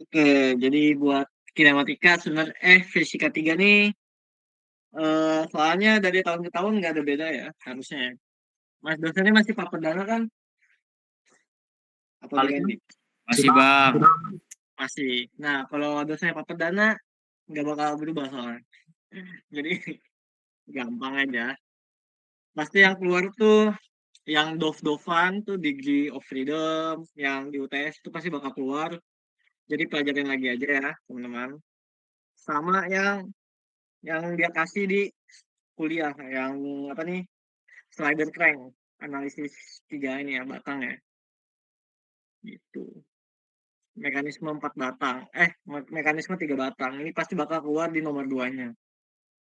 Oke, jadi buat kinematika sebenarnya fisika 3 nih soalnya dari tahun ke tahun nggak ada beda ya harusnya ya. Mas dosennya masih Pak Perdana kan? Apa Paling diganti? masih bang. Masih. Nah, kalau dosennya Pak Perdana nggak bakal berubah soalnya. Jadi gampang aja. Pasti yang keluar tuh yang dof-dofan tuh degree of freedom, yang di UTS itu pasti bakal keluar. Jadi pelajarin lagi aja ya, teman-teman. Sama yang dia kasih di kuliah, yang apa nih? Slider crank, analisis 3 ini ya, batang ya. Gitu. Mekanisme 4 batang. Mekanisme 3 batang. Ini pasti bakal keluar di nomor 2-nya.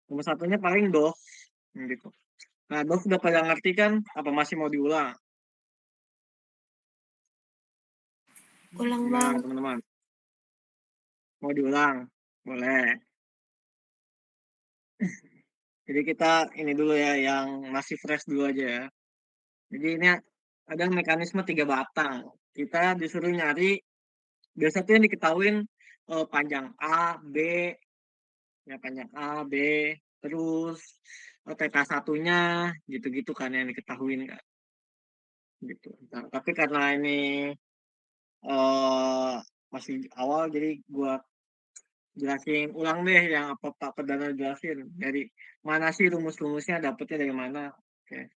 Nomor satunya paling DOF. Gitu. Nah, DOF udah pada ngerti kan? Apa masih mau diulang? Ulang Gimana bang. teman-teman? Mau diulang? Boleh. Jadi kita ini dulu ya, yang masih fresh dulu aja ya. Jadi ini ada mekanisme 3 batang. Kita disuruh nyari, biasa tuh yang diketahuin panjang A, B, ya panjang A, B, terus theta satunya, gitu-gitu kan yang diketahuin kan. Gitu. Nah, tapi karena ini eh masih awal, jadi gua jelasin ulang deh yang apa Pak Perdana jelasin. Dari mana sih rumus-rumusnya, dapetnya dari mana. Oke,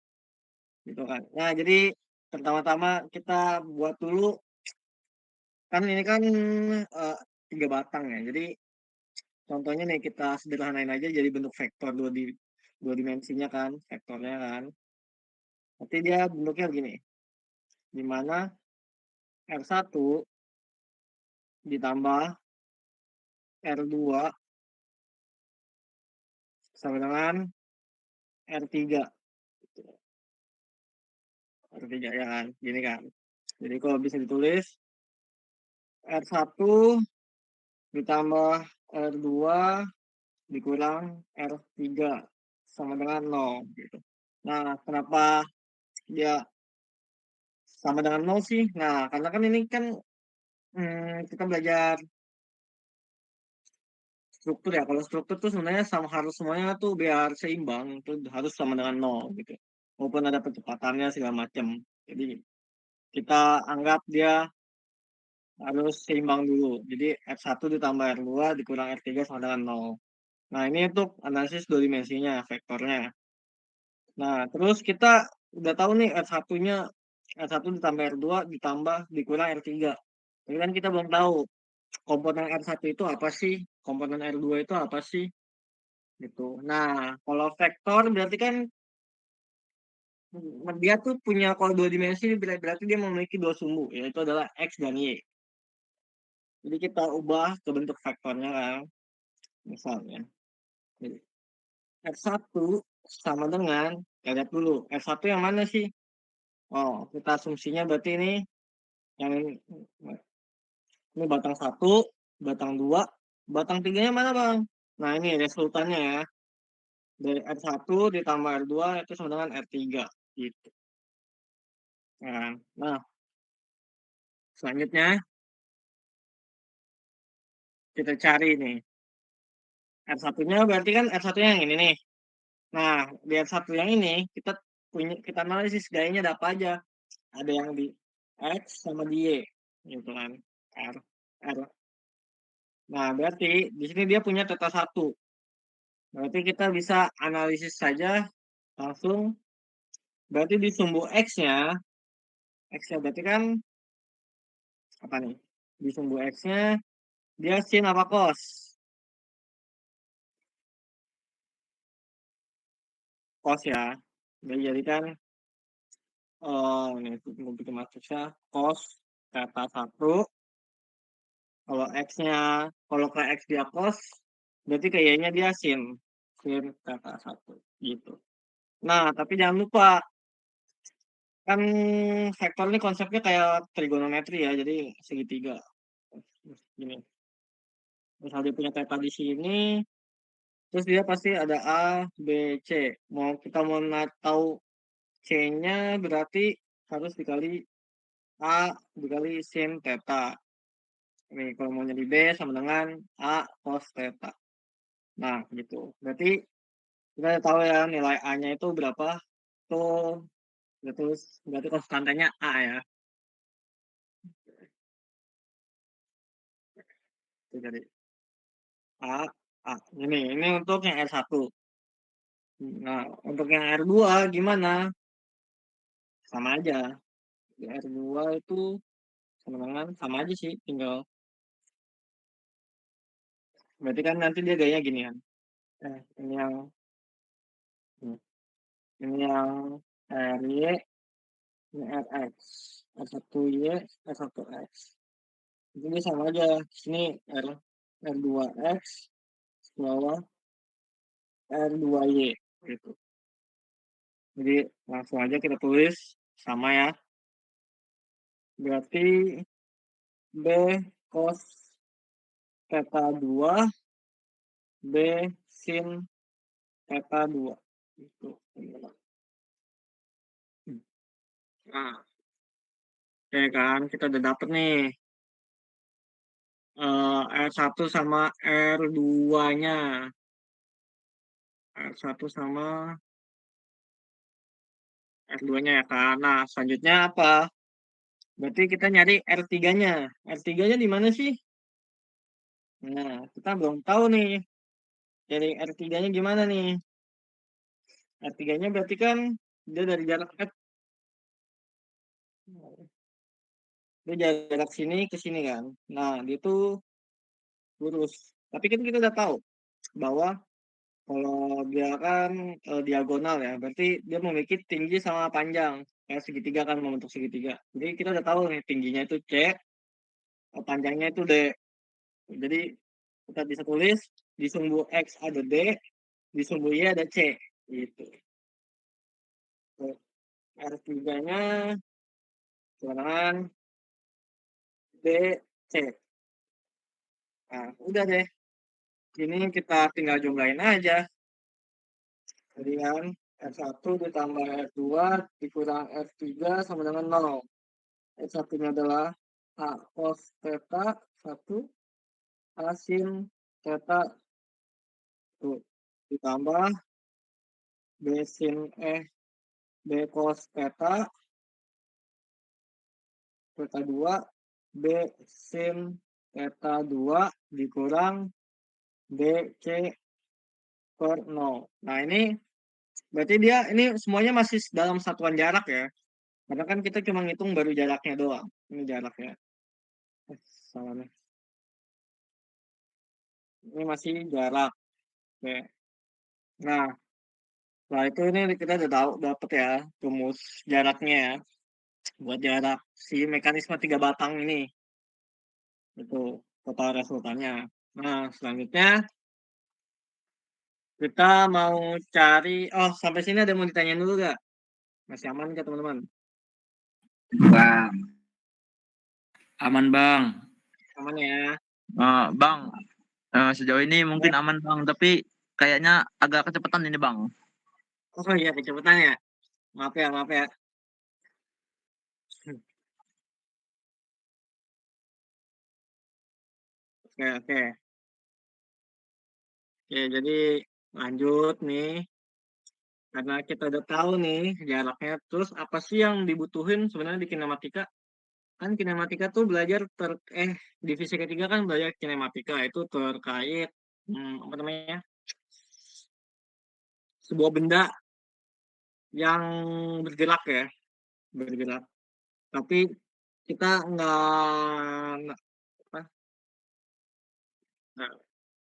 gitu kan. Nah, jadi pertama-tama kita buat dulu, kan ini kan eh, 3 batang ya. Jadi contohnya nih kita sederhanain aja jadi bentuk vektor dua dimensinya kan, vektornya kan. Nanti dia bentuknya begini, di mana R1 ditambah R2 sama dengan R3. R3 ya kan, gini kan. Jadi kalau bisa ditulis R1 ditambah R2 dikurang R3 sama dengan 0 gitu. Nah, kenapa dia sama dengan 0 sih? Nah, karena kan ini kan kita belajar struktur ya. Kalau struktur tuh sebenarnya sama, harus semuanya tuh biar seimbang itu harus sama dengan 0 gitu. Maupun ada percepatannya segala macam. Jadi kita anggap dia harus seimbang dulu. Jadi R1 ditambah R2 dikurang R3 sama dengan 0. Nah, ini untuk analisis dua dimensinya, vektornya. Nah, terus kita udah tahu nih R1-nya, R1 ditambah R2 ditambah dikurang R3. Tapi kan kita belum tahu komponen R1 itu apa sih, komponen R2 itu apa sih, gitu. Nah, kalau vektor berarti kan dia tuh punya, kalau dua dimensi berarti dia memiliki dua sumbu, yaitu adalah X dan Y. Jadi kita ubah ke bentuk vektornya kan, misalnya. Jadi, R1 sama dengan, ya lihat dulu, R1 yang mana sih? Oh, kita asumsinya berarti yang ini batang satu, batang dua, batang tiganya mana bang? Nah ini resultannya ya, dari R1 ditambah R2 itu sama dengan R3 gitu. Nah, selanjutnya kita cari nih R1-nya, berarti kan R1-nya yang ini nih. Nah, di R1 yang ini kita analisis gayanya ada apa aja. Ada yang di X sama di Y gitu kan. R R. Nah, berarti di sini dia punya theta 1. Berarti kita bisa analisis saja langsung. Berarti di sumbu X-nya berarti kan apa nih? Di sumbu X-nya dia sin apa cos? Cos ya. Jadi kan ini bikin matriksnya cos theta 1. Kalau X-nya, kalau ke X dia cos, berarti kayaknya dia sin theta 1 gitu. Nah, tapi jangan lupa kan vektor ini konsepnya kayak trigonometri ya, jadi segitiga. Gini, misal dia punya theta di sini, terus dia pasti ada A, B, C. Kita mau tahu C-nya berarti harus dikali A dikali sin theta. Nih kalau mau jadi B sama dengan A cos theta. Nah gitu. Berarti kita udah tahu ya nilai A-nya itu berapa. Tuh, berarti konstantanya A ya. Itu jadi A, A. Ini untuk yang R1. Nah, untuk yang R2 gimana? Sama aja. Di R2 itu sama dengan sama aja sih, tinggal berarti kan nanti dia gayanya gini kan. Ini yang ini yang RY, ini RX. R1Y, R1X. Ini sama aja. Sini R2X, bawah R2Y gitu. Jadi langsung aja kita tulis sama ya. Berarti B cos theta 2, B sin theta 2. Itu. Nah, oke kan kita udah dapet nih R1 sama R2-nya. R1 sama R2-nya ya kan. Nah, selanjutnya apa? Berarti kita nyari R3-nya. R3-nya di mana sih? Nah, kita belum tahu nih. Dari R3-nya gimana nih? R3-nya berarti kan dia dari jarak F. Dia jarak sini ke sini kan. Nah, dia tuh lurus. Tapi kan kita udah tahu bahwa kalau dia kan diagonal ya, berarti dia memiliki tinggi sama panjang. Kayak segitiga kan membentuk segitiga. Jadi kita udah tahu nih tingginya itu C, panjangnya itu D. Jadi kita bisa tulis di sumbu X ada D, di sumbu Y ada C. Gitu. R3-nya kewenangan D, C. Nah, udah deh. Ini kita tinggal jumlahin aja. Jadi kan R1 ditambah R2 dikurang R3 sama dengan 0. R1-nya adalah A cos theta 1, A sin theta tuh. Ditambah B sin B cos theta 2, B sin theta 2 dikurang B C per 0. Nah ini berarti dia ini semuanya masih dalam satuan jarak ya. Karena kan kita cuma ngitung baru jaraknya doang. Ini jaraknya. Salah nih. Ini masih jarak. Oke. Nah, setelah itu ini kita udah tahu dapet ya rumus jaraknya ya. Buat jarak si mekanisme 3 batang ini. Itu total resultannya. Nah, selanjutnya kita mau cari, oh sampai sini ada yang mau ditanyain dulu gak? Masih aman gak teman-teman? Bang, Aman bang. Aman ya. Bang, sejauh ini mungkin aman bang, tapi kayaknya agak kecepatan ini bang. Oh iya kecepatan ya. Maaf ya, maaf ya. Oke, oke. Oke, jadi lanjut nih. Karena kita udah tahu nih jaraknya. Terus apa sih yang dibutuhin sebenarnya di kinematika? Kan kinematika tuh belajar divisi ketiga kan belajar kinematika itu terkait apa namanya? Sebuah benda yang bergerak ya, bergerak. Tapi kita nggak apa? Nggak,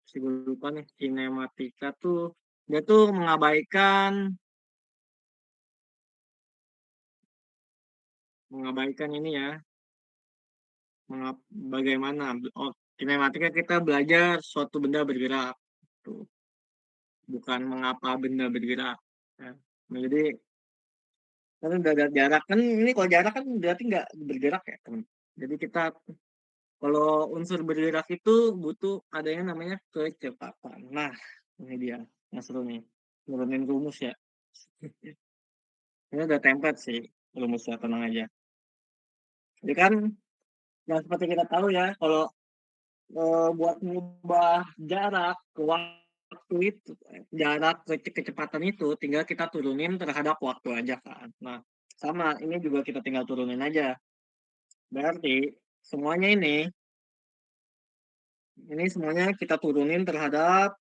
sih gue lupa nih kinematika tuh dia tuh mengabaikan ini ya bagaimana kinematika kita belajar suatu benda bergerak tuh bukan mengapa benda bergerak ya. Nah, jadi kan udah ada jarak kan ini kalau jarak kan berarti nggak bergerak ya teman. Jadi kita kalau unsur bergerak itu butuh adanya namanya kecepatan. Nah ini dia yang seru nih nurunin rumus ya. Ini udah template sih rumusnya tenang aja. Jadi kan yang seperti kita tahu ya kalau buat mengubah jarak ke waktu itu, jarak kecepatan itu tinggal kita turunin terhadap waktu aja kan. Nah, sama ini juga kita tinggal turunin aja. Berarti semuanya ini semuanya kita turunin terhadap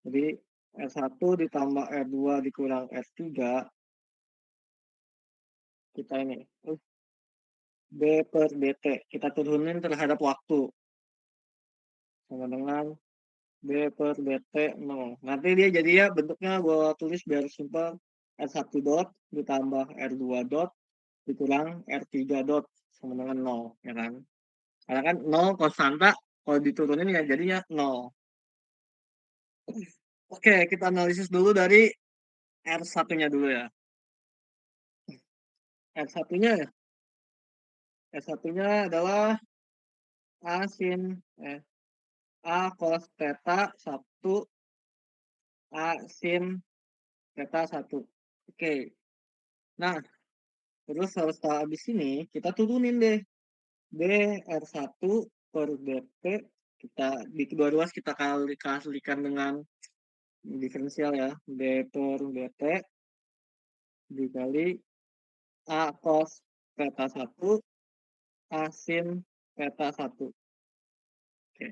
jadi R1 ditambah R2 dikurang R3 kita ini B per DT kita turunin terhadap waktu sama dengan B per DT 0. Nanti dia jadi ya bentuknya gue tulis biar simpel R1 dot ditambah R2 dot dikurang R3 dot sama dengan 0 ya kan. Karena kan 0 konstanta kalau diturunin ya jadinya 0. Oke, kita analisis dulu dari R1-nya dulu ya. R1-nya R1-nya adalah A sin A cos theta 1 A sin theta 1. Oke. Nah, terus setelah habis ini kita turunin deh B R1 per DP kita di kedua ruas kita kalikan dengan diferensial ya B per DT dikali A cos theta 1 A sin theta 1. Oke.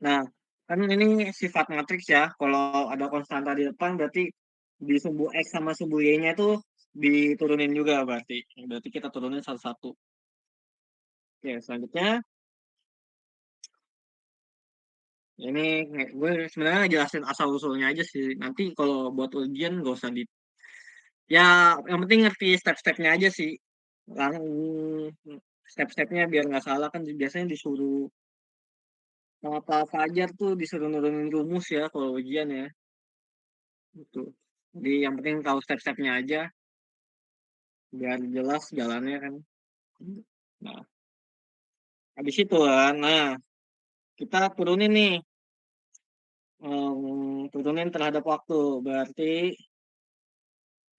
Nah, kan ini sifat matriks ya. Kalau ada konstanta di depan berarti di sumbu X sama sumbu Y-nya itu diturunin juga berarti. Berarti kita turunin satu-satu. Oke, selanjutnya ini gue sebenarnya ngejelasin asal usulnya aja sih. Nanti kalau buat ujian gak usah di ya yang penting ngerti step-stepnya aja sih. Step-stepnya biar nggak salah kan biasanya disuruh sama Pak Fajar tuh disuruh nurunin rumus ya kalau ujian ya. Gitu. Jadi yang penting tahu step-stepnya aja biar jelas jalannya kan. Nah, habis itu kan, nah kita turunin nih, turunin terhadap waktu. Berarti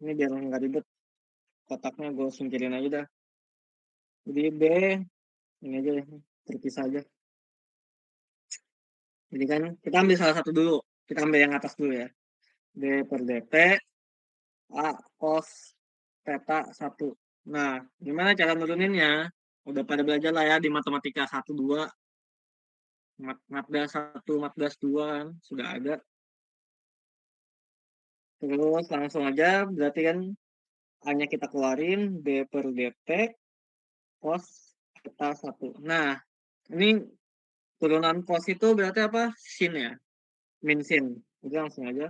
ini biar nggak ribet, kotaknya gue singkirin aja dah. Jadi B ini aja terpisah aja. Jadi kan kita ambil salah satu dulu, kita ambil yang atas dulu ya. B per DT A cos theta 1. Nah, gimana cara nuruninnya? Udah pada belajar lah ya di matematika 1 2, Matdas 1, Matdas 2 kan sudah ada. Terus langsung aja berarti kan hanya kita keluarin B per DT cos theta 1. Nah, ini turunan cos itu berarti apa? Sin ya, min sin. Jadi langsung aja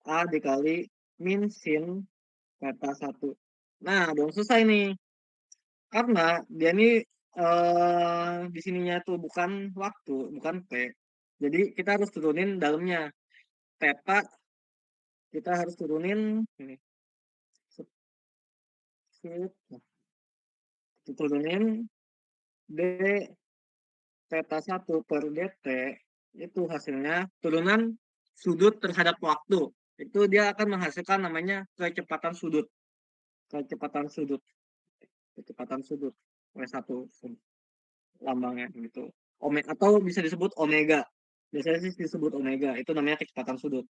A dikali min sin theta 1. Nah, belum selesai nih. Karena dia ini di sininya tuh bukan waktu, bukan P. Jadi kita harus turunin dalamnya. Theta kita harus turunin ini. Turunin D theta 1 per DT itu hasilnya turunan sudut terhadap waktu. Itu dia akan menghasilkan namanya kecepatan sudut. Kecepatan sudut. Kecepatan sudut. W1 lambangnya gitu. Omega atau bisa disebut omega. Biasanya sih disebut omega. Itu namanya kecepatan sudut.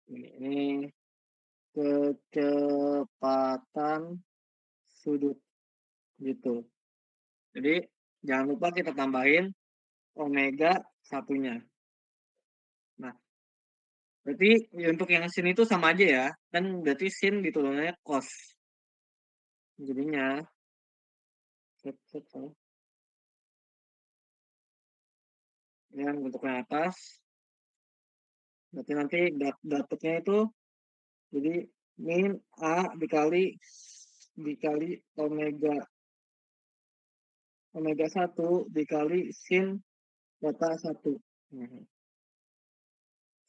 Ini kecepatan sudut gitu. Jadi jangan lupa kita tambahin omega satunya. Nah, berarti untuk yang sin itu sama aja ya. Kan berarti sin diturunannya cos. Jadinya yang bentuknya atas. Berarti nanti dapetnya itu jadi min A dikali omega 1 dikali sin theta 1.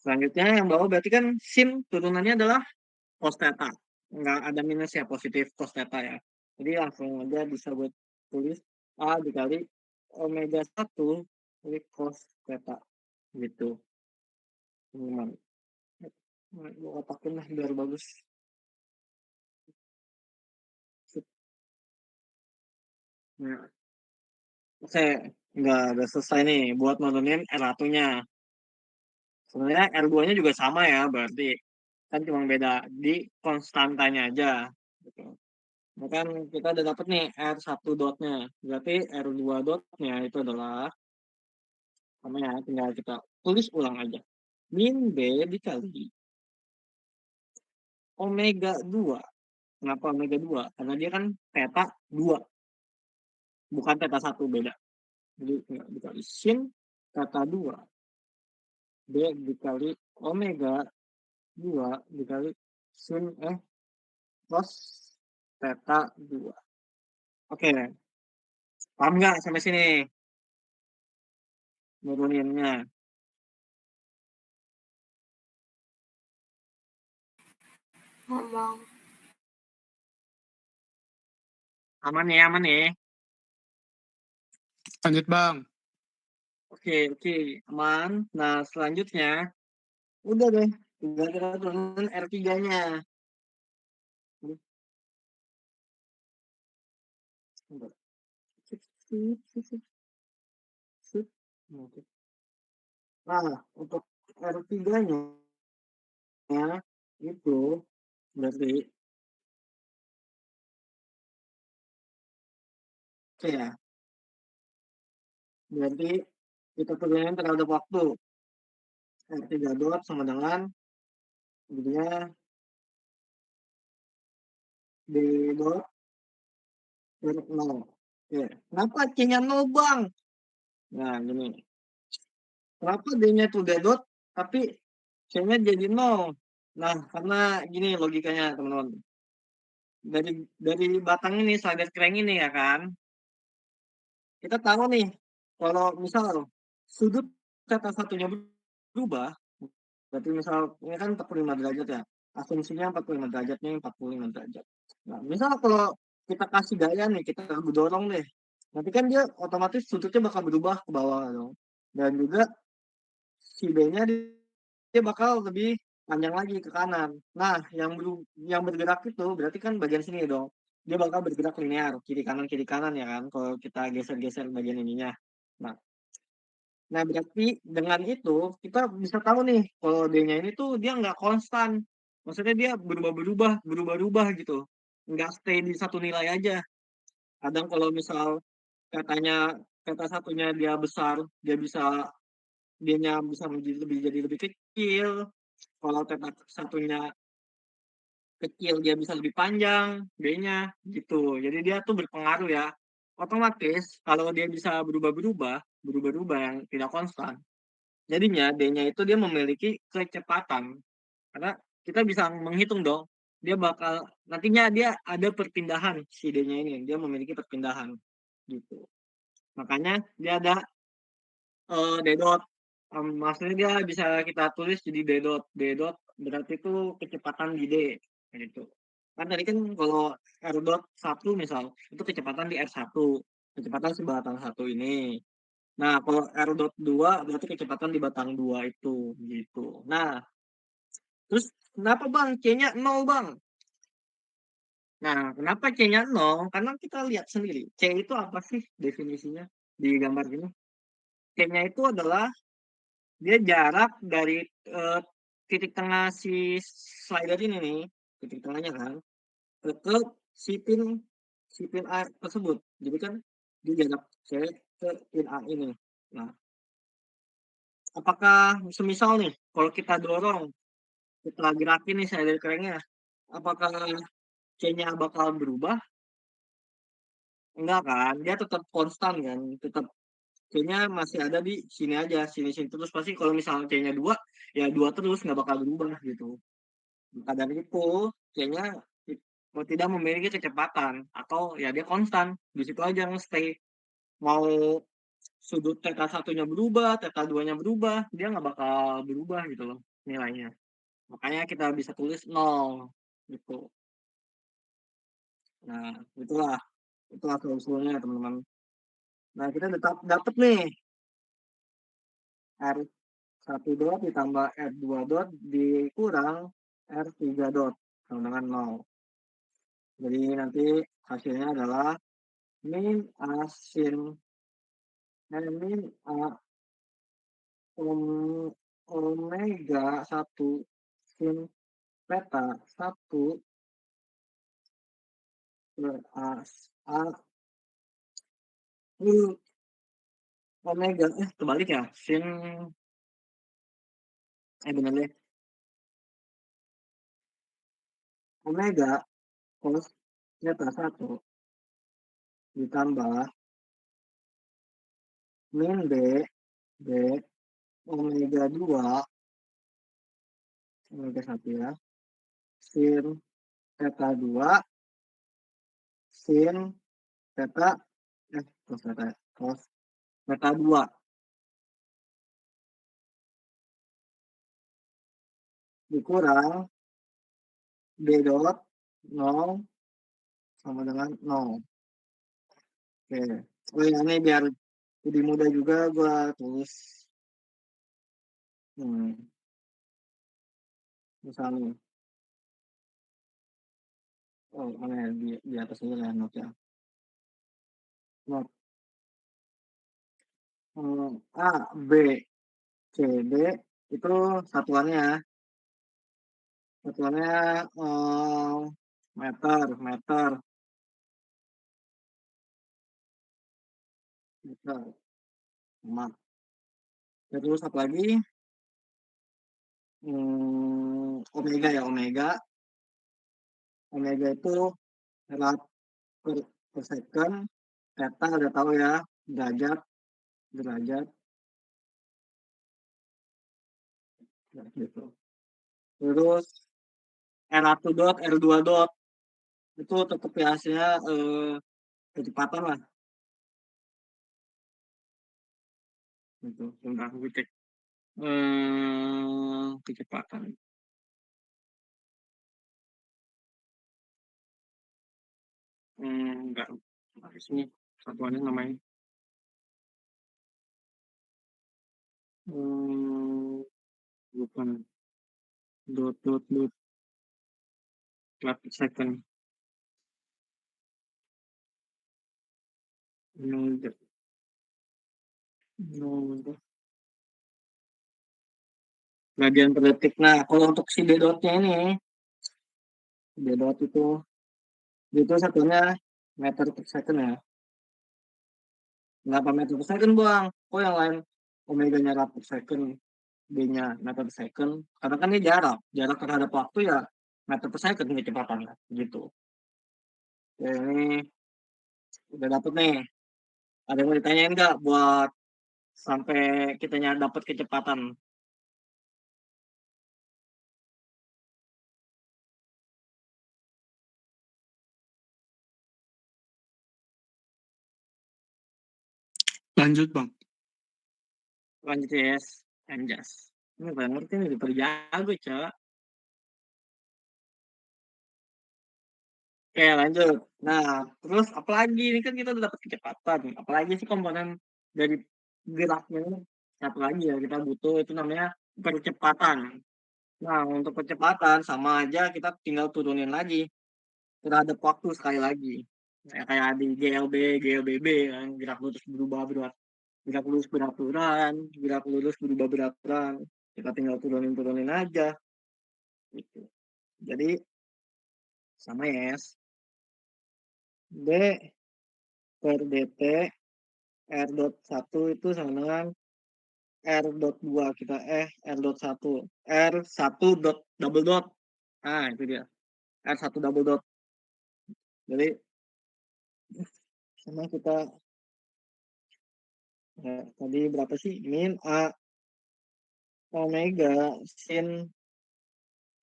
Selanjutnya yang bawah berarti kan sin turunannya adalah cos theta. Nggak ada minus ya, positif cos theta ya. Jadi langsung aja bisa buat tulis A dikali omega 1 kali cos theta. Gitu. Teman. Gue kotakin lah biar bagus. Nah, oke. udah selesai nih buat nurunin R1-nya. Sebenarnya R2-nya juga sama ya berarti. Kan cuma beda di konstantanya aja gitu. Nah kan kita udah dapet nih R1 dotnya. Berarti R2 dotnya itu adalah sama ya, tinggal kita tulis ulang aja. Min B dikali omega 2. Kenapa omega 2? Karena dia kan theta 2, bukan theta 1, beda. Jadi tinggal dikali sin theta 2. B dikali omega 2 dikali sin cos theta 2. Oke, paham nggak sampai sini nuruninnya? Bang. Aman ya, aman ya. Lanjut bang. Oke, oke, aman. Nah, selanjutnya udah deh, tinggal kita turunin R3-nya. Nah, untuk R3-nya itu berarti oke ya, berarti kita turunin terhadap waktu. R3 dot sama dengan jadinya D dot per 0. Oke, kenapa C-nya 0 bang? Nah, gini. Kenapa D-nya itu D dot, tapi C-nya jadi 0? Nah, karena gini logikanya teman-teman. Dari batang ini, slider crank ini ya kan, kita tahu nih, kalau misal sudut kata satunya berubah, berarti misal ini kan 45 derajat ya, asumsinya 45 derajat nih, 45 derajat. Nah, misal kalau kita kasih gaya nih, kita dorong deh, nanti kan dia otomatis sudutnya bakal berubah ke bawah dong. Dan juga si B-nya dia bakal lebih panjang lagi ke kanan. Nah, yang bergerak itu berarti kan bagian sini dong. Dia bakal bergerak linear, kiri kanan ya kan, kalau kita geser-geser bagian ininya. Nah, nah berarti dengan itu kita bisa tahu nih kalau D-nya ini tuh dia nggak konstan. Maksudnya dia berubah-ubah gitu. Nggak stay di satu nilai aja. Kadang kalau misal katanya kata satunya dia besar, dia bisa jadi lebih kecil. Kalau kata satunya kecil dia bisa lebih panjang D-nya gitu. Jadi dia tuh berpengaruh ya. Otomatis kalau dia bisa berubah-berubah yang tidak konstan. Jadinya D-nya itu dia memiliki kecepatan. Karena kita bisa menghitung dong. Dia bakal nantinya dia ada perpindahan si D-nya ini. Dia memiliki perpindahan gitu. Makanya dia ada D dot. Maksudnya dia bisa kita tulis jadi D dot. D dot berarti itu kecepatan di D gitu. Kan tadi kan kalau R dot 1 misal itu kecepatan di R1, kecepatan si batang satu ini. Nah, kalau R dot 2 berarti kecepatan di batang 2 itu gitu. Nah, terus kenapa Bang C-nya 0 Bang? Nah, kenapa C-nya 0? Karena kita lihat sendiri. C itu apa sih definisinya di gambar ini? C-nya itu adalah dia jarak dari eh, titik tengah si slider ini nih, titik tengahnya kan, ke si pin A tersebut. Jadi kan dia jarak C ke pin A ini. Nah, apakah semisal nih, kalau kita dorong, kita gerakin nih slider cranknya, apakah C-nya bakal berubah? Enggak kan, dia tetap konstan kan, tetap C-nya masih ada di sini aja, sini-sini terus. Pasti kalau misalnya C-nya 2, ya 2 terus, nggak bakal berubah gitu. Maka dari itu, kayaknya tidak memiliki kecepatan atau ya dia konstan di situ aja stay. Mau sudut theta satunya berubah, theta duanya berubah, dia nggak bakal berubah gitu loh nilainya. Makanya kita bisa tulis 0 gitu. Nah, itulah solusinya teman-teman. Nah, kita dapat nih R1 dot ditambah R2 dot dikurang R3 dot sama dengan 0. Jadi nanti hasilnya adalah min A sin Min A omega 1 sin theta 1 per A ini omega terbalik ya sin bener deh omega cos theta 1 ditambah min B omega 2 omega 1 ya sin theta 2 sin theta cos theta 2 dikurang B dot 0 sama dengan 0. Oke. Oh ya, ini biar lebih mudah juga gua tulis. Misalnya. Oh, mana ya? Di atas ini lah notnya. Not. A, B, C, D itu satuannya. Satuannya meter. Sama. Terus satu lagi omega ya omega itu rad per second, theta udah tahu ya, derajat gitu. Terus R1 dot R2 dot itu tetap ya hasilnya kecepatan lah gitu. Sebentar aku cek kecepatan. Enggak sini satuannya namanya bukan dot per second radian per detik. Nah kalau untuk si B dotnya ini B dot itu satunya meter per second ya. Kenapa meter per second bang? Oh yang lain omega nya rad per second, B nya meter per second. Karena kan ini jarak terhadap waktu ya meter per second kecepatan gitu. Ya, ini udah dapet nih. Ada yang mau ditanyain nggak buat sampai kitanya dapat kecepatan? Lanjut bang. Lanjut yes, anjas. Ini gue ngerti nih, udah jago cak. Oke lanjut. Nah terus apalagi ini kan kita udah dapat kecepatan. Apalagi sih komponen dari geraknya ini satu lagi ya kita butuh itu namanya percepatan. Nah untuk percepatan sama aja kita tinggal turunin lagi terhadap waktu sekali lagi. Kayak di GLB kan gerak lurus berubah berat, gerak lurus beraturan, gerak lurus berubah beraturan. Kita tinggal turunin aja. Gitu. Jadi sama yes. D per dt R dot 1 itu sama dengan R dot 2 kita R dot 1 R1 dot double dot. Nah itu dia R1 double dot. Jadi sama kita tadi berapa sih min A omega sin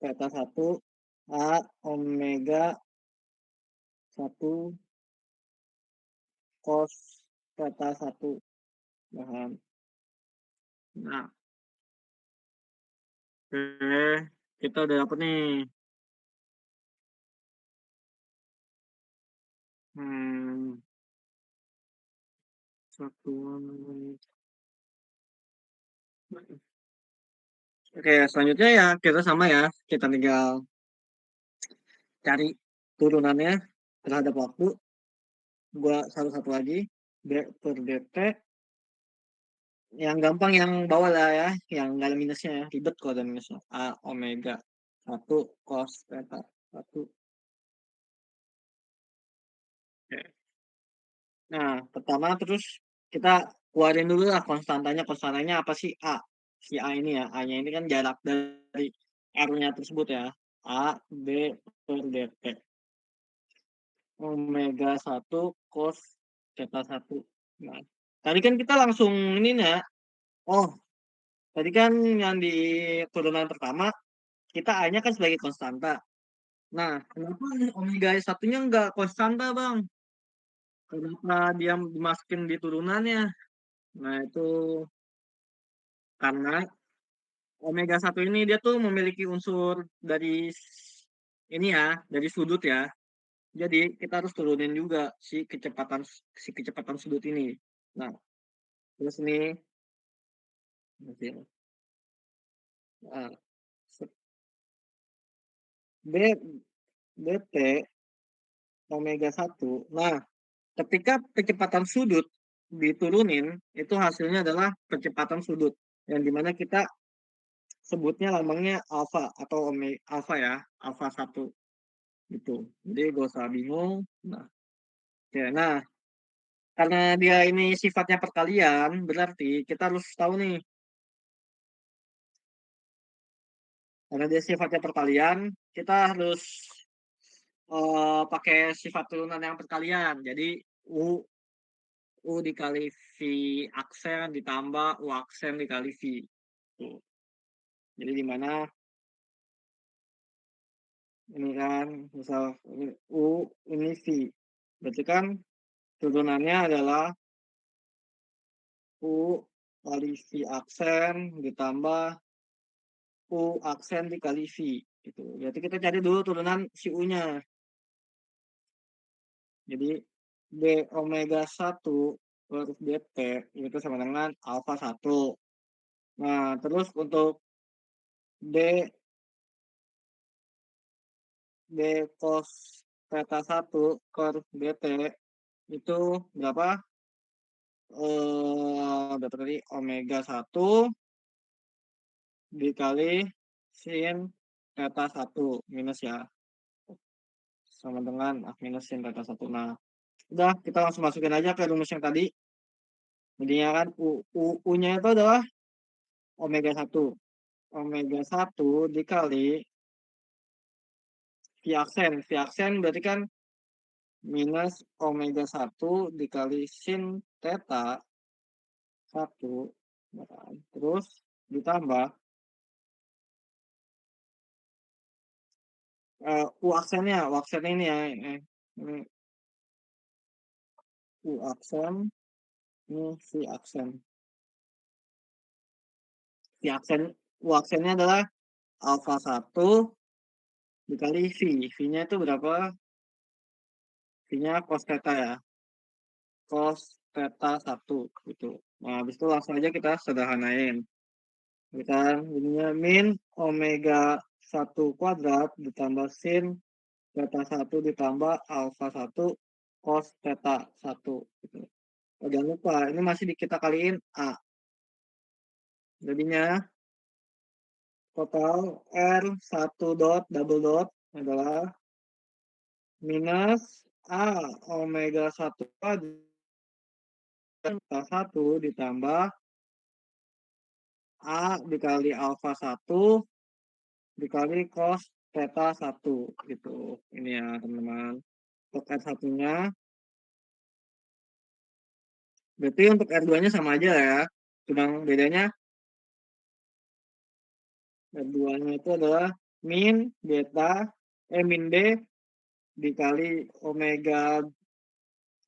theta 1 A omega 1 cos theta 1 paham. Nah kita udah dapet nih satuan. Oke selanjutnya ya kita sama ya kita tinggal cari turunannya terhadap waktu. Gua satu-satu lagi D per dt yang gampang yang bawah lah ya, yang nggak ada minusnya ya, ribet kalau ada minusnya. A omega 1 cos theta 1. Oke. Nah, pertama terus kita keluarin dulu lah konstantanya. Konstantanya apa sih? A. Si A ini ya. A-nya ini kan jarak dari R-nya tersebut ya. A, B, per DT. Omega 1 cos theta 1. Nah, tadi kan kita langsung ini ya. Oh, tadi kan yang di turunan pertama, kita A-nya kan sebagai konstanta. Nah, kenapa omega satunya nggak konstanta, Bang? Kenapa dia dimasukin di turunannya? Nah, itu karena omega satu ini dia tuh memiliki unsur dari ini ya, dari sudut ya. Jadi kita harus turunin juga si kecepatan sudut ini. Nah, terus ini nanti, ah, B BT omega satu. Nah, ketika kecepatan sudut diturunin, itu hasilnya adalah kecepatan sudut. Yang dimana kita sebutnya lambangnya alfa atau alfa ya, alfa satu gitu. Jadi gak usah bingung. Nah, ya, nah karena dia ini sifatnya perkalian, berarti kita harus tahu nih, karena dia sifatnya perkalian, kita harus pakai sifat turunan yang perkalian. Jadi U U dikali V aksen ditambah U aksen dikali V. Tuh. Jadi di mana ini kan misal ini U ini V. Berarti kan turunannya adalah U kali V aksen ditambah U aksen dikali V gitu. Berarti kita cari dulu turunan si U-nya. Jadi B omega 1 per DT itu sama dengan alfa 1. Nah, terus untuk D D cos theta 1 per DT itu berapa? Berapa tadi? Omega 1 dikali sin theta 1 minus ya. Sama dengan minus sin theta 1. Nah, udah kita langsung masukin aja ke rumus yang tadi. Jadinya kan U-nya itu adalah omega 1. Omega 1 dikali V aksen. V aksen berarti kan minus omega 1 dikali sin theta 1. Terus ditambah U aksennya. U aksen ini ya. Ini U aksen. Ini V aksen. V aksen. U aksennya adalah alfa 1 dikali V. V-nya itu berapa? V-nya cos theta ya. Cos theta 1 gitu. Nah, habis itu langsung aja kita sederhanain. Kita jadinya min omega 1 kuadrat ditambah sin theta 1 ditambah alfa 1 cos theta 1 gitu. Oh, jangan lupa, ini masih kita kaliin A. Jadinya total R1 dot double dot adalah minus A omega 1 theta 1 ditambah A dikali alfa 1 dikali cos theta 1 gitu. Ini ya teman-teman. Untuk R1-nya. Berarti untuk R2-nya sama aja ya. Cuma bedanya R2-nya itu adalah min B dikali omega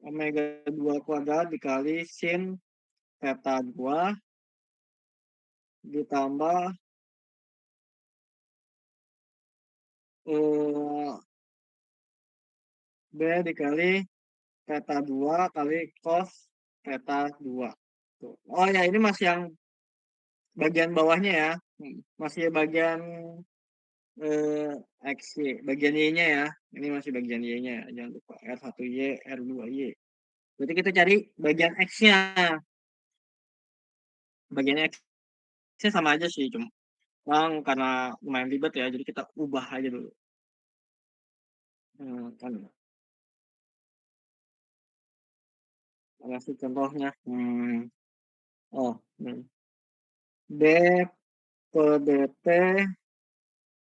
2 kuadrat dikali sin theta 2 ditambah B dikali theta 2 kali cos theta 2. Tuh. Oh ya, ini masih yang bagian bawahnya ya. Masih bagian eh, X, Y. Bagian Y-nya ya. Ini masih bagian Y-nya ya. Jangan lupa R1Y, R2Y. Berarti kita cari bagian X-nya. bagian X-nya sama aja sih, cuma karena lumayan ribet ya, jadi kita ubah aja dulu. Kan mana sih contohnya? Oh, D per dt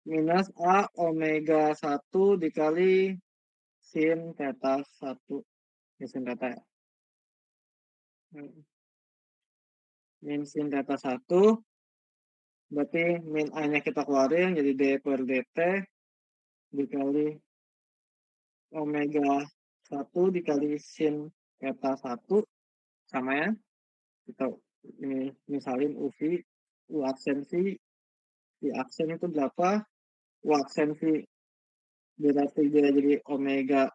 minus A omega 1 dikali sin theta 1. Ya, sin theta ya. Min sin theta 1, berarti min A-nya kita keluarin, jadi D per dt dikali omega 1 dikali sin theta 1, sama ya. Kita ini misalin UV, U aksen V, V aksen itu berapa? U aksen V berarti dia jadi omega,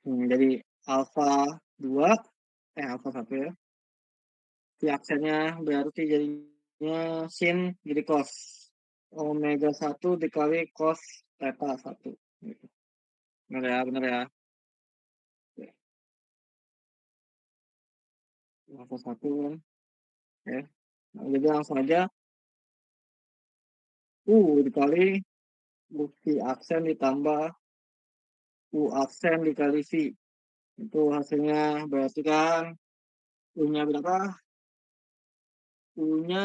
jadi alpha 2, alpha 1 ya. V aksennya berarti jadinya sin, jadi cos. Omega 1 dikali cos theta 1. Gitu. Benar ya. Alpha 1 kan. Ya. Nah, jadi langsung aja U dikali V aksen ditambah U aksen dikali V. Itu hasilnya berarti kan U-nya berapa? U-nya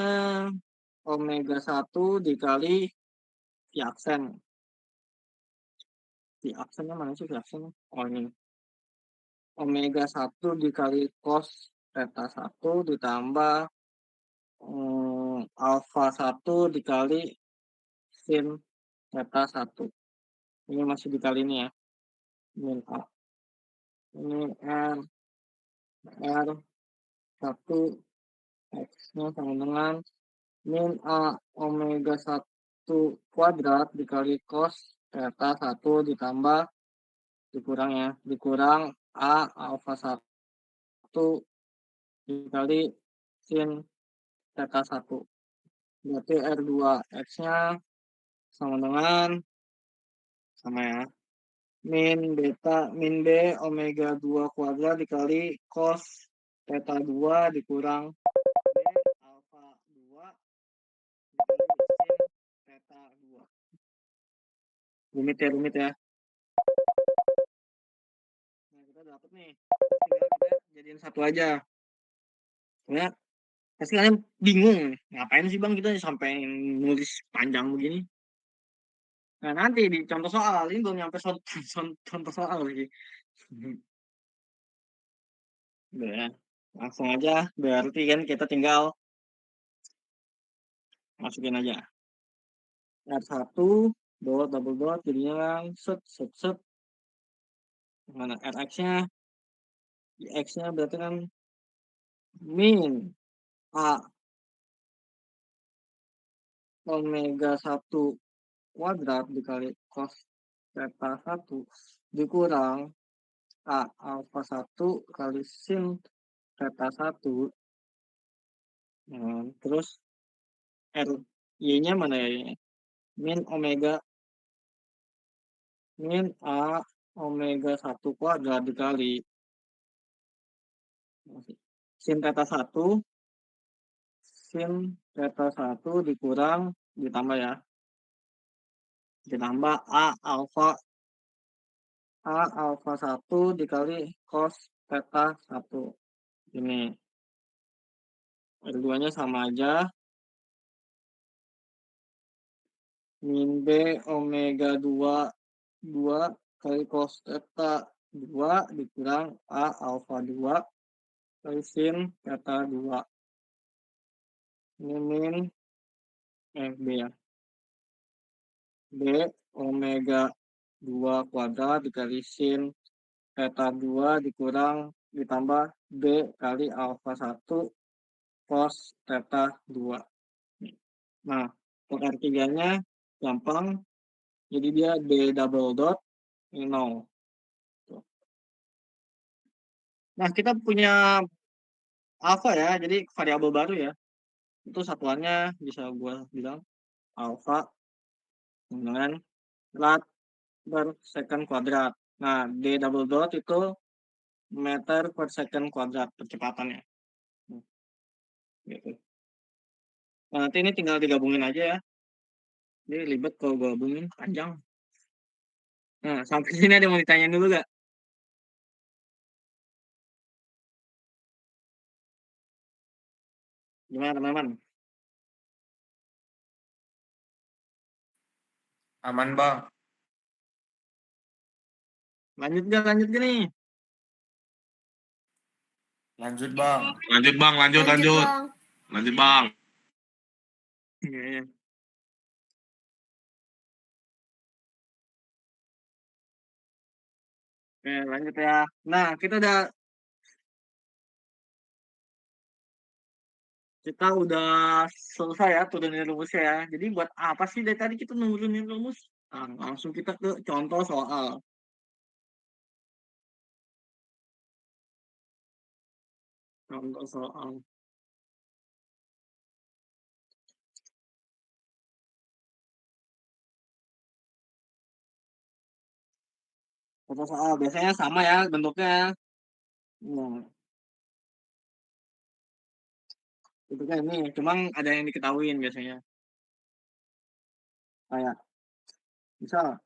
omega 1 dikali V aksen. V aksennya mana sih V aksen? Oh, ini. Omega 1 dikali cos theta 1 ditambah alpha 1 dikali sin theta 1. Ini masih dikali ini ya. Min A. Ini R 1 X-nya sama dengan min A omega 1 kuadrat dikali cos theta 1 ditambah dikurang A alpha 1 dikali sin theta 1. Berarti R2 X-nya sama dengan sama ya. Min B omega 2 kuadrat dikali cos theta 2 dikurang B alpha 2 dikali sin theta 2. Rumit ya. Nah, kita dapat nih. Terus tinggal kita jadiin satu aja. Soalnya pasti kalian bingung, ngapain sih bang kita sampai nulis panjang begini? Nah, nanti di contoh soal, ini belum nyampe contoh soal lagi. Udah ya, langsung aja, berarti kan kita tinggal masukin aja. R1, double dot, jadinya set. Mana RX-nya? X-nya berarti kan min A omega 1 kuadrat dikali cos theta 1 dikurang A alpha 1 kali sin theta 1. Terus R Y-nya mana ya? Min A omega 1 kuadrat dikali sin theta 1 dikurang ditambah ya. Ditambah A alpha 1 dikali cos theta 1. Ini R2-nya sama aja. Min B omega 2 kali cos theta 2 dikurang A alpha 2 kali sin theta 2. Ini min B ya. B omega 2 kuadrat dikali sin theta 2 dikurang ditambah B kali alpha 1 cos theta 2. Nah, untuk R3-nya gampang. Jadi dia D double dot ini 0. Nah, kita punya alpha ya, jadi variabel baru ya. Itu satuannya bisa gue bilang alpha dengan lat per second kuadrat. Nah, D double dot itu meter per second kuadrat percepatannya. Gitu. Nah, nanti ini tinggal digabungin aja ya. Jadi ribet kalau gabungin panjang. Nah, sampai sini ada yang mau ditanyain dulu gak? Gimana teman-teman? Aman bang. Lanjut gak nih? Lanjut bang. Lanjut bang, lanjut. Bang. Lanjut bang. Iya, iya. Oke, lanjut ya. Nah, kita udah selesai ya turunin rumusnya ya. Jadi buat apa sih dari tadi kita nurunin rumus? Nah, langsung kita ke contoh soal. Contoh soal. Contoh soal biasanya sama ya bentuknya. Nah, bentuknya ini, cuma ada yang diketahuin biasanya. Kayak misal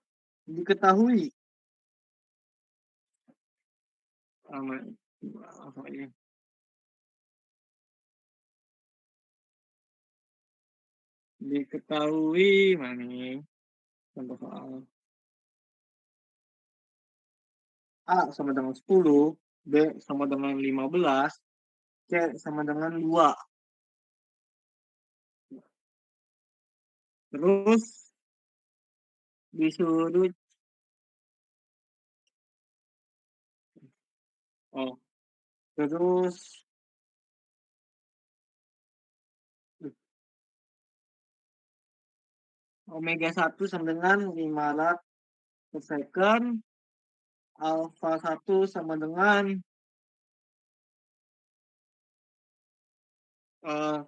diketahui sama apa ini? Diketahui mana nih? Contoh soal A sama dengan 10, B sama dengan 15, C sama dengan 2. Terus disuruh oh terus omega 1 sama dengan 500 per second, alpha 1 sama dengan 0,1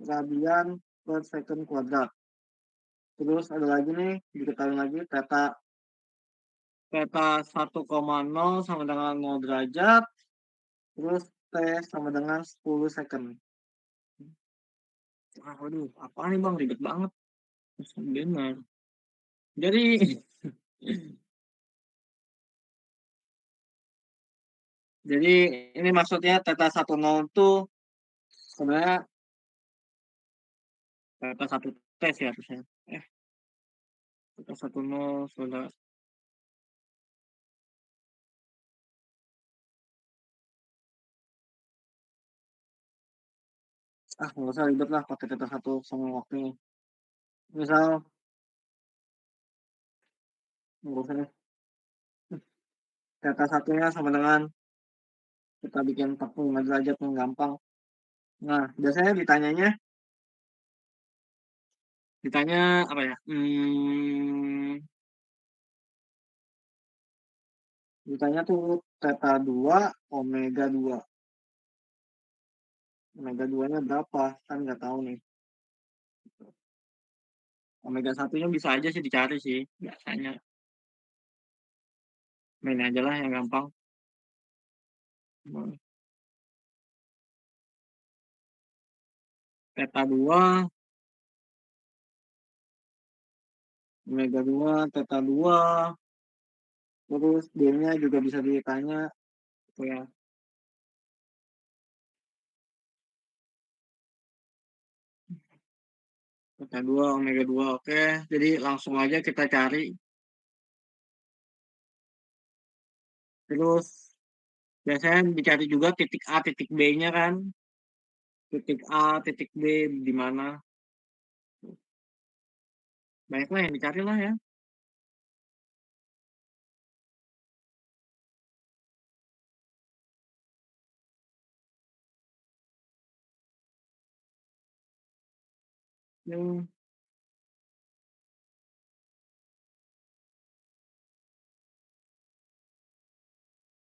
radian per second kuadrat. Terus ada lagi nih, diketahui lagi theta 1,0 sama dengan 0 derajat. Terus T sama dengan 10 second. Waduh, apa nih bang? Ribet banget. Benar. Jadi jadi ini maksudnya theta 10 itu sebenarnya theta 1 tes ya harusnya. Theta 10 sudah. Nggak usah ribet lah pakai theta 1 sama waktunya. Misal nggak usah deh. Theta 1-nya sama dengan kita bikin 45 derajat yang gampang. Nah, biasanya ditanya apa ya? Ditanya tuh theta 2, omega 2. Omega 2-nya berapa? Kan nggak tahu nih. Omega 1-nya bisa aja sih dicari sih, biasanya. Main aja lah yang gampang. Theta 2, omega 2, theta 2, terus D-nya juga bisa ditanya. Gitu ya. Theta 2, omega 2, oke. Jadi langsung aja kita cari. Terus biasanya dicari juga titik A, titik B-nya kan. Titik A, titik B di mana. Banyaklah yang dicari lah ya. Hmm.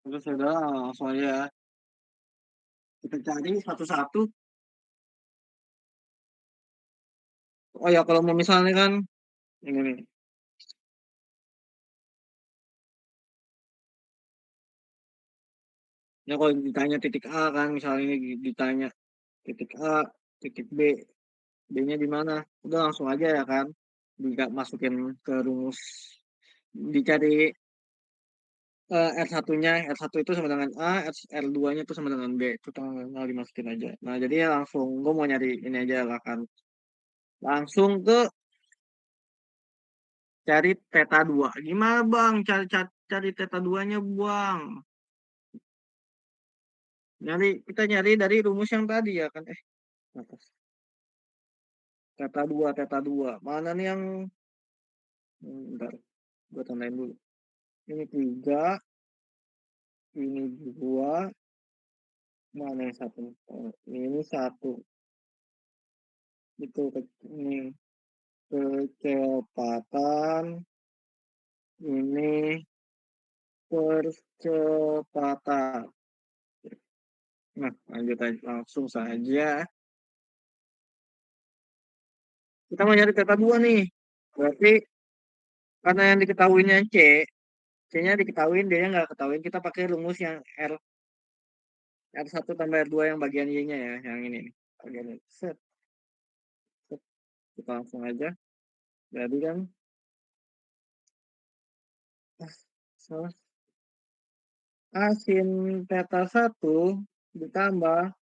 Terus udah langsung aja ya. Kita cari satu-satu. Oh ya kalau mau misalnya kan Ini nih. Ya kalau ditanya titik A kan, misalnya ini ditanya titik A, titik B, B-nya di mana? Udah langsung aja ya kan, masukin ke rumus, dicari R1-nya, R1 itu sama dengan A, R2-nya itu sama dengan B, itu tinggal dimasukin aja. Nah, jadi ya langsung, gue mau nyari ini aja lah kan. Langsung ke cari theta 2. Gimana bang, cari theta 2-nya bang? Kita nyari dari rumus yang tadi ya kan. Atas. Theta 2. Mana nih yang, bentar, gue tandain dulu. Ini 3, ini 2, mana yang satu? Oh, ini 1. Itu ini kecepatan, ini percepatan. Nah, lanjut aja langsung saja. Kita mau nyari theta 2 nih. Berarti karena yang diketahuinya C-nya diketahuin, D-nya nggak ketahuin. Kita pakai rumus yang R1 tambah R2 yang bagian Y-nya ya, yang ini nih. Bagian ini. Set, set. Kita langsung aja. Jadi kan, salah. Sin theta 1 ditambah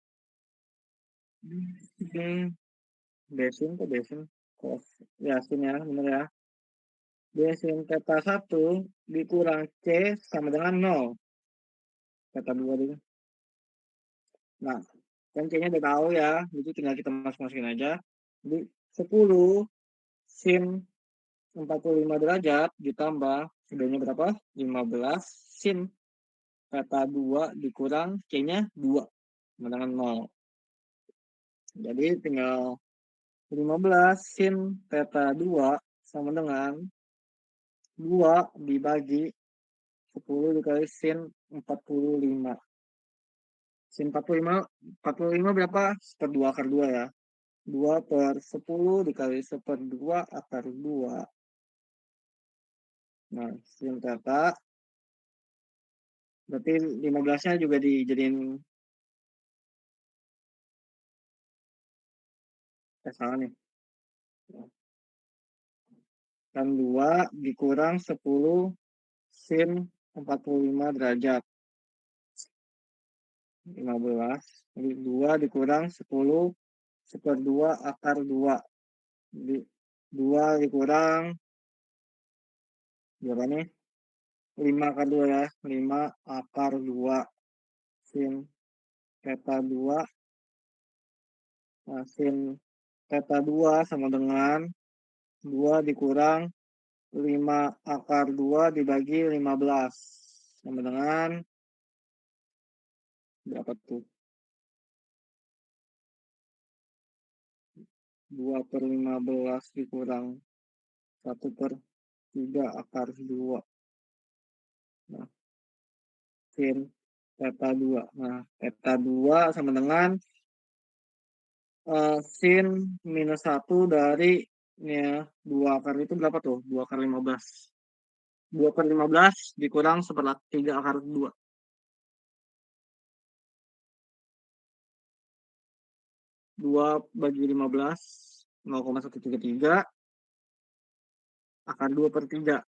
besin cos ya sin ya bener ya, besin theta 1 dikurang C sama dengan 0 theta 2 itu. Nah, kan C nya udah tahu ya, jadi tinggal kita masukin aja. Jadi 10 sin 45 derajat ditambah B-nya berapa? 15 sin theta 2 dikurang C-nya 2 sama dengan 0. Jadi tinggal 15 sin theta 2 sama dengan 2 dibagi 10 dikali sin 45. Sin 45 berapa? 1/2 akar 2 ya. 2/10 dikali 1/2 akar 2. Nah, sin theta. Berarti 15-nya juga dijadiin salah nih. Kan 2 dikurang 10 sin 45 derajat. 15. Jadi 2 dikurang 10 1/2 akar 2. Jadi 2 dikurang berapa nih? 5 akar 2 ya. 5 akar 2 sin theta 2. Nah, sin theta 2 sama dengan 2 dikurang 5 akar 2 dibagi 15. Sama dengan berapa tuh? 2/15 dikurang 1/3 akar 2. Nah, sin theta 2. Nah, theta 2 sama dengan sin minus 1 dari ini ya, 2 akar itu berapa tuh? 2 akar 15. 2/15 dikurang 1/3 akar 2. 2 bagi 15, 0,133 akar 2/3.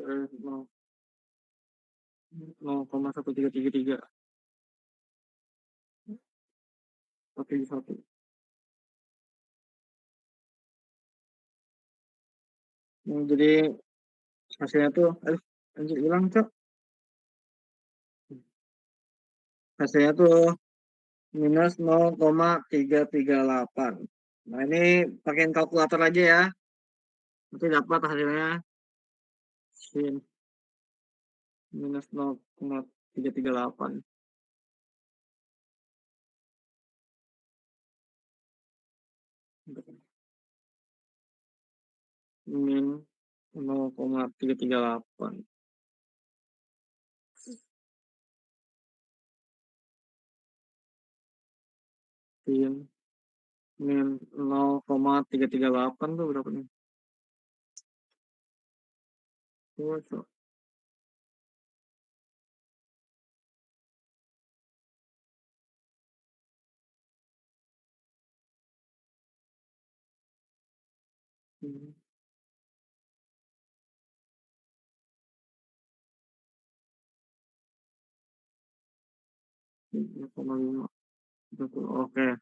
Berarti 0,1333 pakai 1. Jadi hasilnya tuh, anjir hilang cok. Hasilnya tuh minus 0,338. Nah ini pakein kalkulator aja ya. Nanti dapat hasilnya sin minus 0,338. Min 0,338. Sin min 0,338 tuh berapa nih? Coba, coba. Hmm, 0,5. Betul. Oke.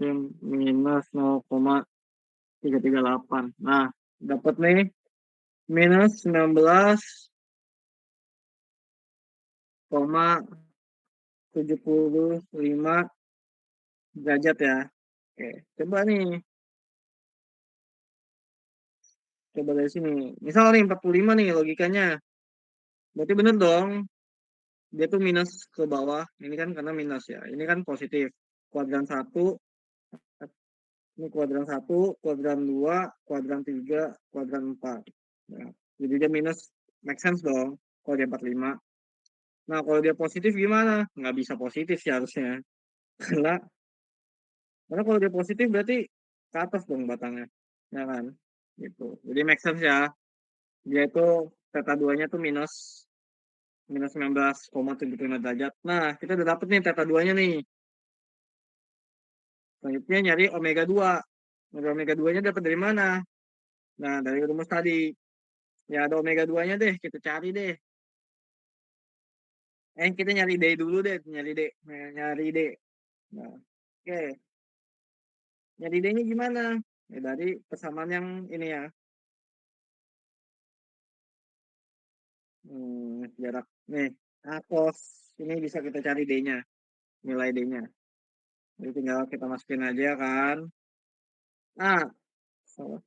Sin minus 0,338. Nah, dapat nih minus 19,75 derajat ya. Oke, coba nih, coba dari sini. Misal nih 45 nih logikanya. Berarti bener dong, dia tuh minus ke bawah. Ini kan karena minus ya. Ini kan positif. Kuadran 1, ini kuadran 1, kuadran 2, kuadran 3, kuadran 4. Nah, jadi dia minus, make sense dong kalau dia 45. Nah, kalau dia positif gimana? Nggak bisa positif sih harusnya. Karena, karena kalau dia positif berarti ke atas dong batangnya. Ya kan? Gitu. Jadi make sense ya. Dia itu theta 2-nya tuh minus minus 19,75 derajat. Nah, kita udah dapet nih theta 2-nya nih. Selanjutnya nyari omega 2. Nyari omega 2-nya dapat dari mana? Nah, dari rumus tadi. Ya ada omega 2-nya deh, kita cari deh. Kita nyari D dulu deh, nyari D. Nah, nyari D. Nah, oke. Nyari D-nya gimana? Ya, dari persamaan yang ini ya. Jarak. Nih, cos. Ini bisa kita cari D-nya. Nilai D-nya. Jadi tinggal kita masukin aja kan. A. So,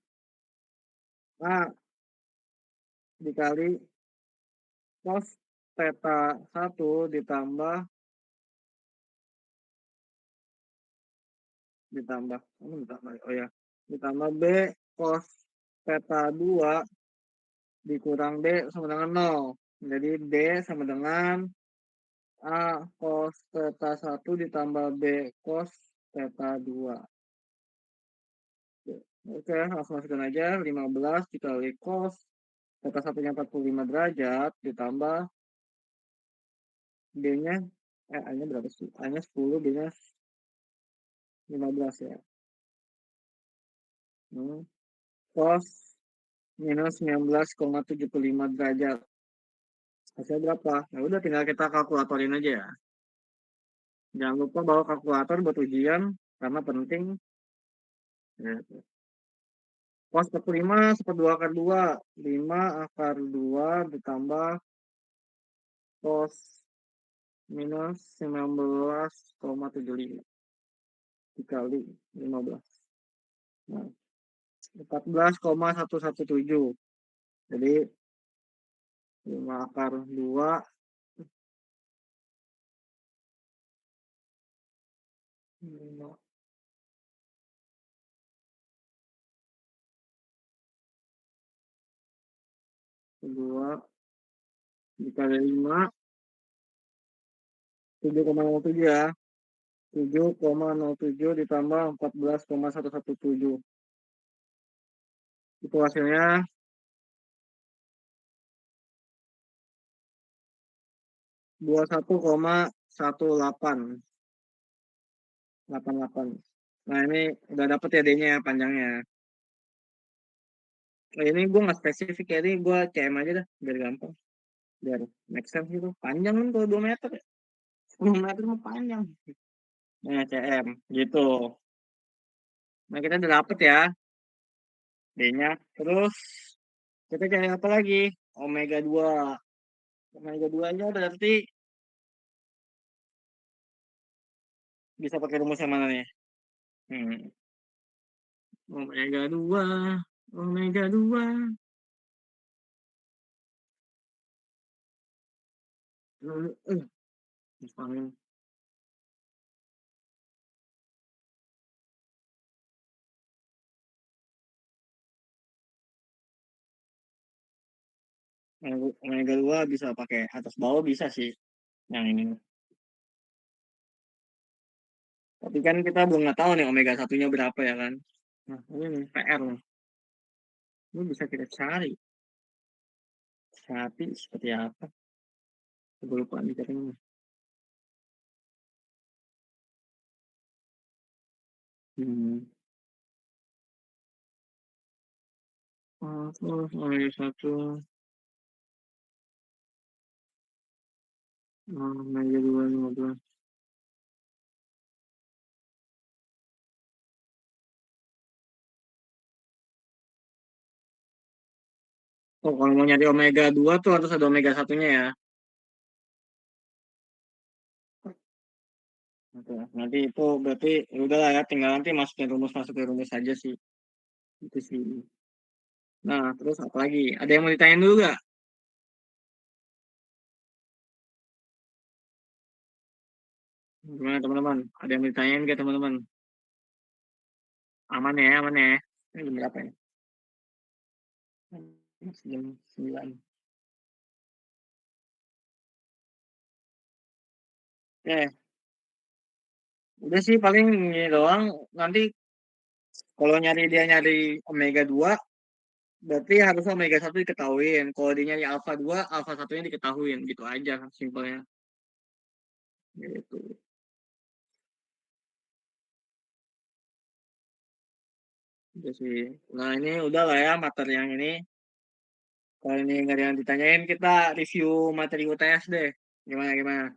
A dikali cos theta 1 ditambah oh ya, ditambah B cos theta 2 dikurang D sama dengan 0. Jadi D sama dengan A cos theta 1 ditambah B cos theta 2. Oke, langsung masukkan aja 15 dikali cos theta 1-nya 45 derajat ditambah D-nya A-nya berapa sih? A-nya 10, B-nya 15 ya. Cos minus 19,75 derajat. Hasilnya berapa? Ya udah tinggal kita kalkulatorin aja ya. Jangan lupa bawa kalkulator buat ujian karena penting. Ya. Cos 45 1/2 akar 2. 5 akar 2 ditambah cos minus 19,75 dikali 15. Nah, 14,117. Jadi 5 akar 2 5 2 dikali 5 7,07 ya. 7,07 ditambah 14,117. Itu hasilnya 21,1888. Nah, ini udah dapet ya D-nya ya, panjangnya. Ini gue nggak spesifik ya, ini gue CM aja dah, biar gampang. Biar make sense gitu. Panjang kan kalau 2 meter ya. 10 meter mah panjang. Nah, CM gitu. Nah, kita udah dapet ya D-nya. Terus kita cari apa lagi? Omega 2. Omega 2-nya berarti bisa pakai rumus yang mana nih? Hmm. Omega 2. Omega 2. Misalnya Omega 2 bisa pakai atas bawah bisa sih yang ini. Tapi kan kita belum nggak tahu nih omega satunya berapa ya kan. Nah, ini nih, PR nih. Ini bisa kita cari. Tapi seperti apa? Gue lupa nih caranya. Hmm. Omega 1. Omega 2, 15. Oh, kalau mau nyari omega 2 tuh harus ada omega satunya ya. Oke, nanti itu berarti ya udah lah ya, tinggal nanti masukin rumus aja sih. Itu sih. Nah, terus apa lagi? Ada yang mau ditanyain dulu gak? Gimana teman-teman? Ada yang mau ditanyain gak teman-teman? Aman ya, aman ya. Ini jam berapa ya? Jam 9. Oke, udah sih paling ini doang. Nanti kalau dia nyari omega 2, berarti harus omega 1 diketahuin. Kalau dia nyari alpha 2, alpha satunya diketahuin. Gitu aja simpelnya. Gitu. Gitu sih. Nah, ini udah lah ya materi yang ini. Kalau ini nggak ada yang ditanyain, kita review materi UTS deh. Gimana gimana?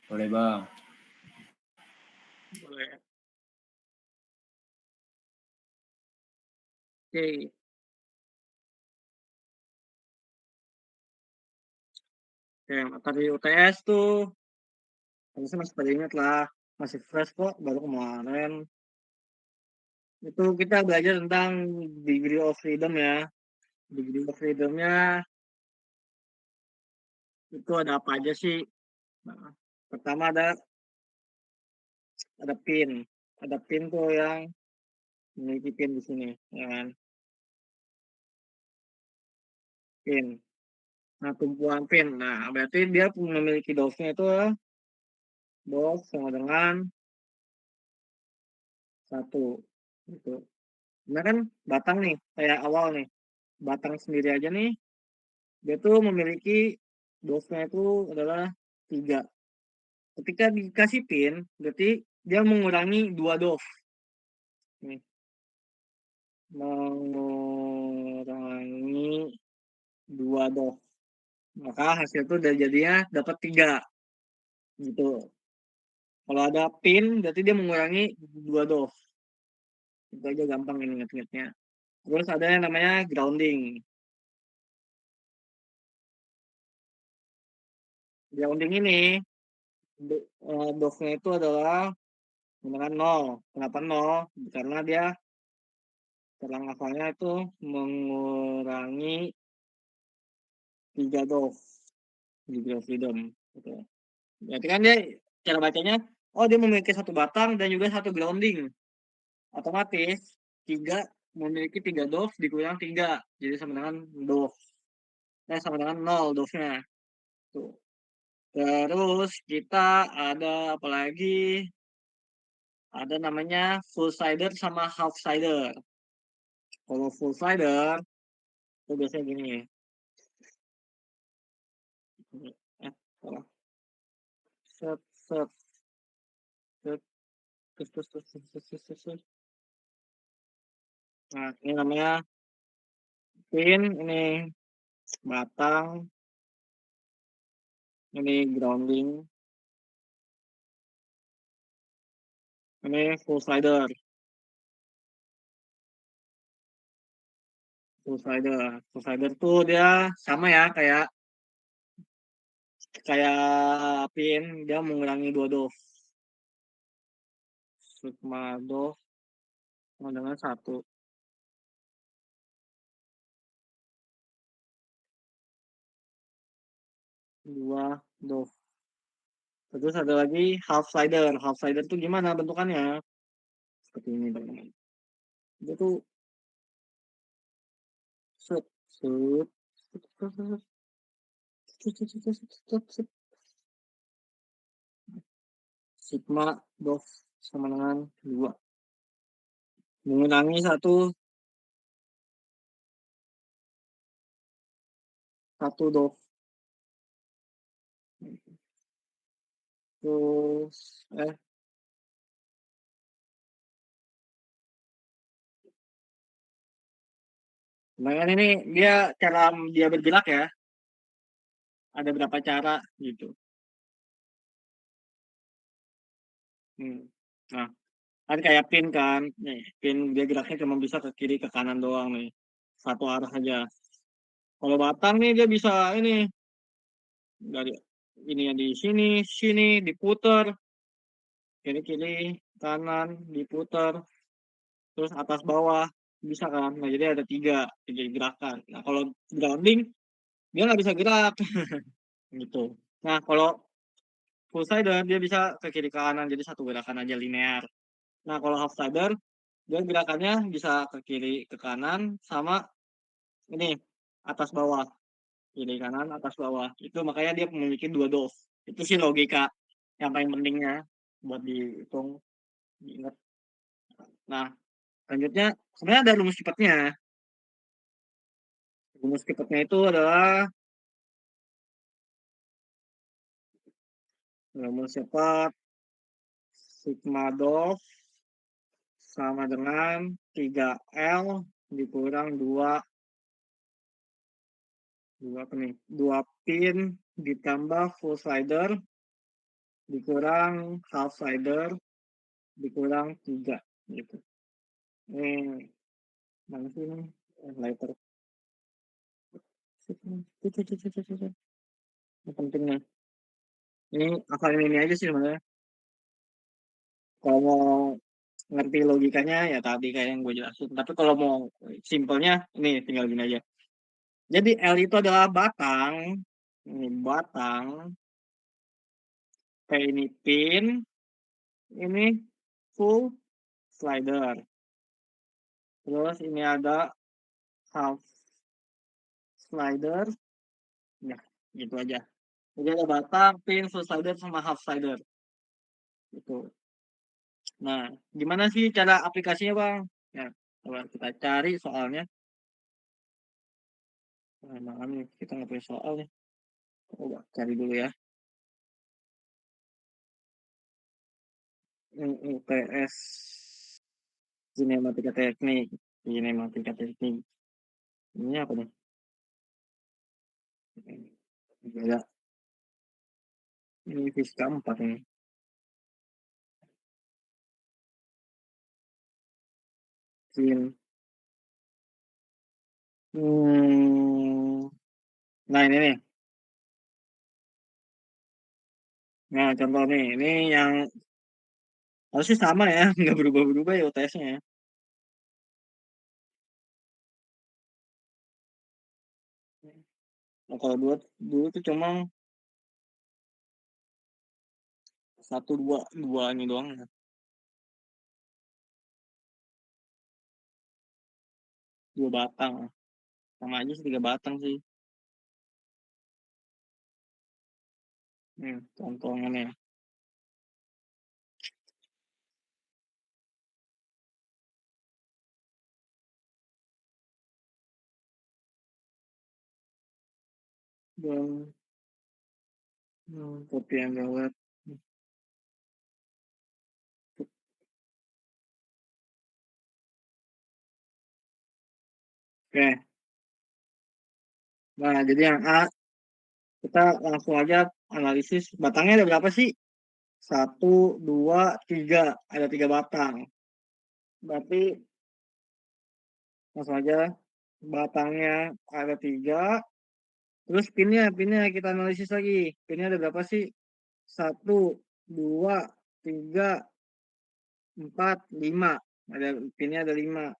Boleh bang. Boleh. Oke. Oke, materi UTS tuh harusnya masih pada ingat lah. Masih fresh kok, baru kemarin. Itu kita belajar tentang degree of freedom ya. Degree of freedomnya itu ada apa aja sih? Nah, pertama ada pin. Ada pin tuh yang memiliki pin di sini, ya kan? Pin. Nah, tumpuan pin. Nah, berarti dia memiliki dosnya itu dos sama dengan satu. Gitu. Nah kan batang nih, kayak awal nih. Batang sendiri aja nih, dia tuh memiliki dosnya itu adalah 3. Ketika dikasih pin, berarti dia mengurangi 2 dos. Nih, mengurangi 2 dos. Maka hasil itu udah jadinya dapat 3. Gitu. Kalau ada pin, berarti dia mengurangi 2 dos. Itu aja gampang ini inget-ingetnya. Terus ada yang namanya grounding. Grounding ini dosnya itu adalah menggunakan 0. Kenapa 0? Karena dia cara ngafalnya itu mengurangi 3 dos di freedom. Gitu. Berarti kan dia cara bacanya, oh dia memiliki satu batang dan juga satu grounding. Otomatis 3 memiliki 3 dos dikurang 3. Jadi sama dengan dos. Sama dengan 0 dosnya. Tuh. Terus kita ada apa lagi? Ada namanya full sider sama half sider. Kalau full sider itu biasanya gini. Eh, salah. Set, set, set, terus. Nah, ini namanya pin, ini batang, ini grounding, ini full slider. Full slider tuh dia sama ya kayak kayak pin, dia mengurangi 2 dos. Sigma dos sama dengan 1. 2 dos. Terus ada lagi half slider. Half slider tuh gimana bentukannya? Seperti ini teman-teman. Dia tuh Sut, sut, sut, sut, sut, sut, sut, sut, sut, sut. Sigma DOF sama dengan 2. Mengurangi 1 DOF. Terus, nah ini dia cara dia bergerak ya. Ada berapa cara gitu. Nah, kan kayak pin kan. Nih, pin dia geraknya cuma bisa ke kiri ke kanan doang nih. Satu arah aja. Kalau batang nih dia bisa ini dari ini yang di sini, sini diputer, kiri kiri, kanan diputer, terus atas bawah bisa kan. Nah jadi ada tiga gerakan. Nah kalau grounding dia nggak bisa gerak gitu. Nah kalau full slider dia bisa ke kiri ke kanan jadi satu gerakan aja linear. Nah kalau half slider dia gerakannya bisa ke kiri ke kanan sama ini atas bawah, kiri kanan atas bawah. Itu makanya dia memiliki 2 DOF. Itu sih logika yang paling pentingnya buat dihitung, diingat. Nah selanjutnya sebenarnya ada rumus cepatnya. Rumus cepatnya itu adalah rumus cepat sigma DOF sama dengan 3L dikurang 2 pin ditambah full slider dikurang half slider dikurang 3 gitu. Ini mana sih ini? Lighter. Ini pentingnya. Ini hafalin ini aja sih sebenarnya. Kalau mau ngerti logikanya ya tadi kayak yang gue jelasin. Tapi kalau mau simpelnya ini tinggal gini aja. Jadi L itu adalah batang. Ini batang. P ini pin. Ini full slider. Terus ini ada half slider. Ya, gitu aja. Jadi ada batang, pin, full slider, sama half slider. Gitu. Nah, gimana sih cara aplikasinya, Bang? Ya, coba kita cari soalnya. Nah, malam nih, kita nggak punya soal nih. Coba cari dulu ya. UTS Kinematika Teknik. Kinematika Teknik. Ini apa nih? Beda. Ini fisika 4 ini. Kin. Nah, ini nih. Nah, contoh nih. Ini yang harusnya sama ya. Nggak berubah-berubah ya UTS-nya ya. Nah, kalau dulu tuh cuma 1, 2 ini doang ya. Dua batang. Sama aja sih 3 batang sih. Contohnya nih. Dan kopi yang gawat. Oke. Nah, jadi yang A kita langsung aja analisis batangnya ada berapa sih? 1, 2, 3. Ada 3 batang. Berarti langsung aja batangnya ada 3. Terus pinnya kita analisis lagi. Pinnya ada berapa sih? 1, 2, 3, 4, 5. Pinnya ada 5.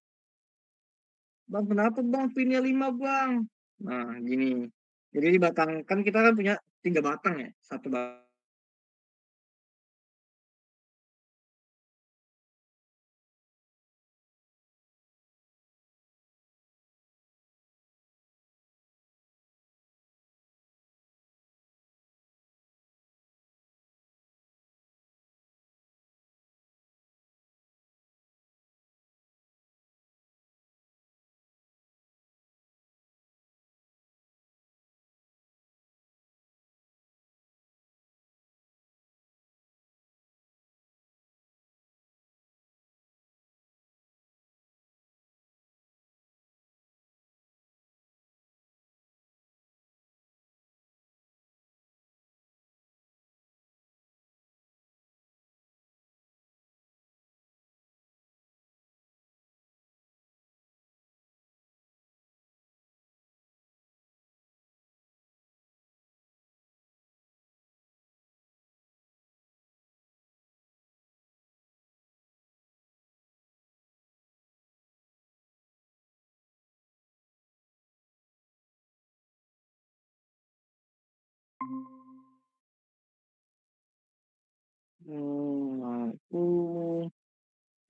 Bang, kenapa bang pinnya 5 bang? Nah, gini. Jadi di batang kan kita kan punya 3 batang ya. Satu batang.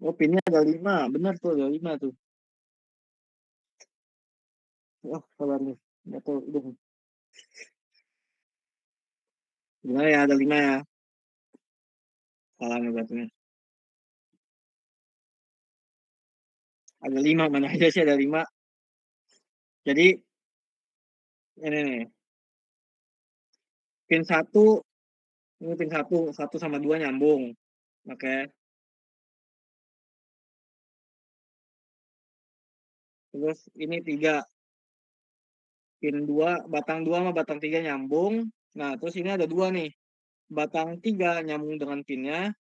Oh, pinnya ada 5, benar tuh ada 5 tuh. Oh, sabar nih. Nggak tahu, udah. Gimana ya, ada 5 ya. Salah nih berarti nih. Ada 5, mana aja sih ada 5. Jadi, ini nih. Pin 1, ini pin 1, 1 sama 2 nyambung. Oke. Terus ini 3. Pin 2, batang 2 sama batang 3 nyambung. Nah, terus ini ada 2 nih. Batang 3 nyambung dengan pinnya.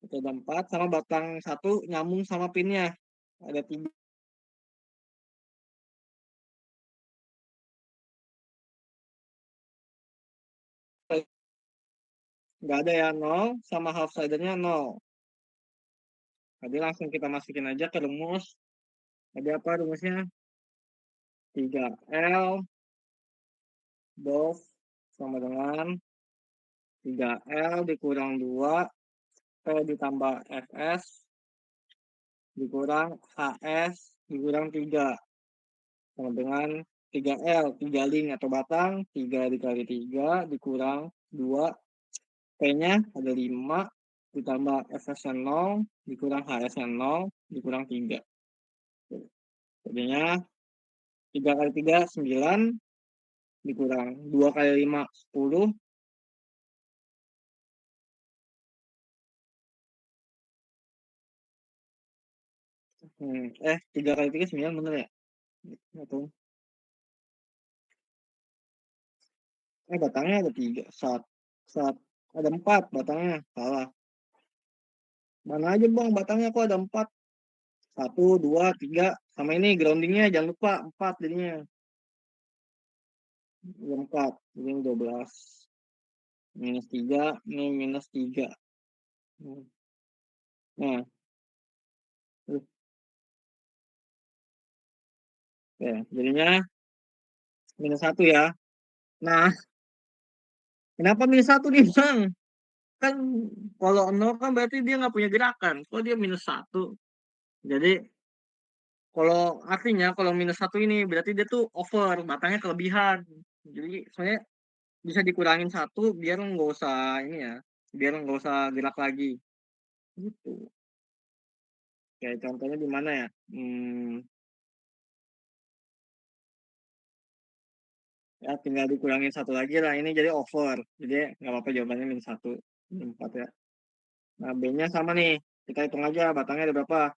Itu ada 4. Sama batang 1 nyambung sama pinnya. Ada 3. Nggak ada ya, 0 sama half sidernya 0. Jadi langsung kita masukin aja ke rumus. Jadi apa rumusnya? 3L DOF sama dengan 3L dikurang 2 P ditambah FS dikurang HS dikurang 3 sama dengan 3L, 3 link atau batang, 3 dikali 3 dikurang 2 P-nya ada 5 ditambah FS-nya 0 dikurang HS-nya 0 dikurang 3. Jadinya 3 kali 3 9 dikurang 2 kali 5 10 3 kali 3 9 bener ya? Atau batangnya ada 3 saat ada 4 batangnya salah. Mana aja bang batangnya kok ada 4? 1 2 3 sama ini groundingnya jangan lupa 4 jadinya. 4 jadi 12 minus 3 ini minus 3. Nah, ya, jadinya minus 1 ya. Nah, kenapa minus 1 nih bang? Kan kalau 0 kan berarti dia nggak punya gerakan. Kok dia minus 1? Jadi kalau artinya kalau minus 1 ini berarti dia tuh over, batangnya kelebihan. Jadi soalnya bisa dikurangin 1 biar nggak usah ini ya, biar nggak usah gerak lagi. Gitu. Kayak contohnya di mana ya? Ya tinggal dikurangin 1 lagi lah. Ini jadi over. Jadi nggak apa-apa jawabannya minus 1. 4 ya. Nah B-nya sama nih. Kita hitung aja batangnya ada berapa.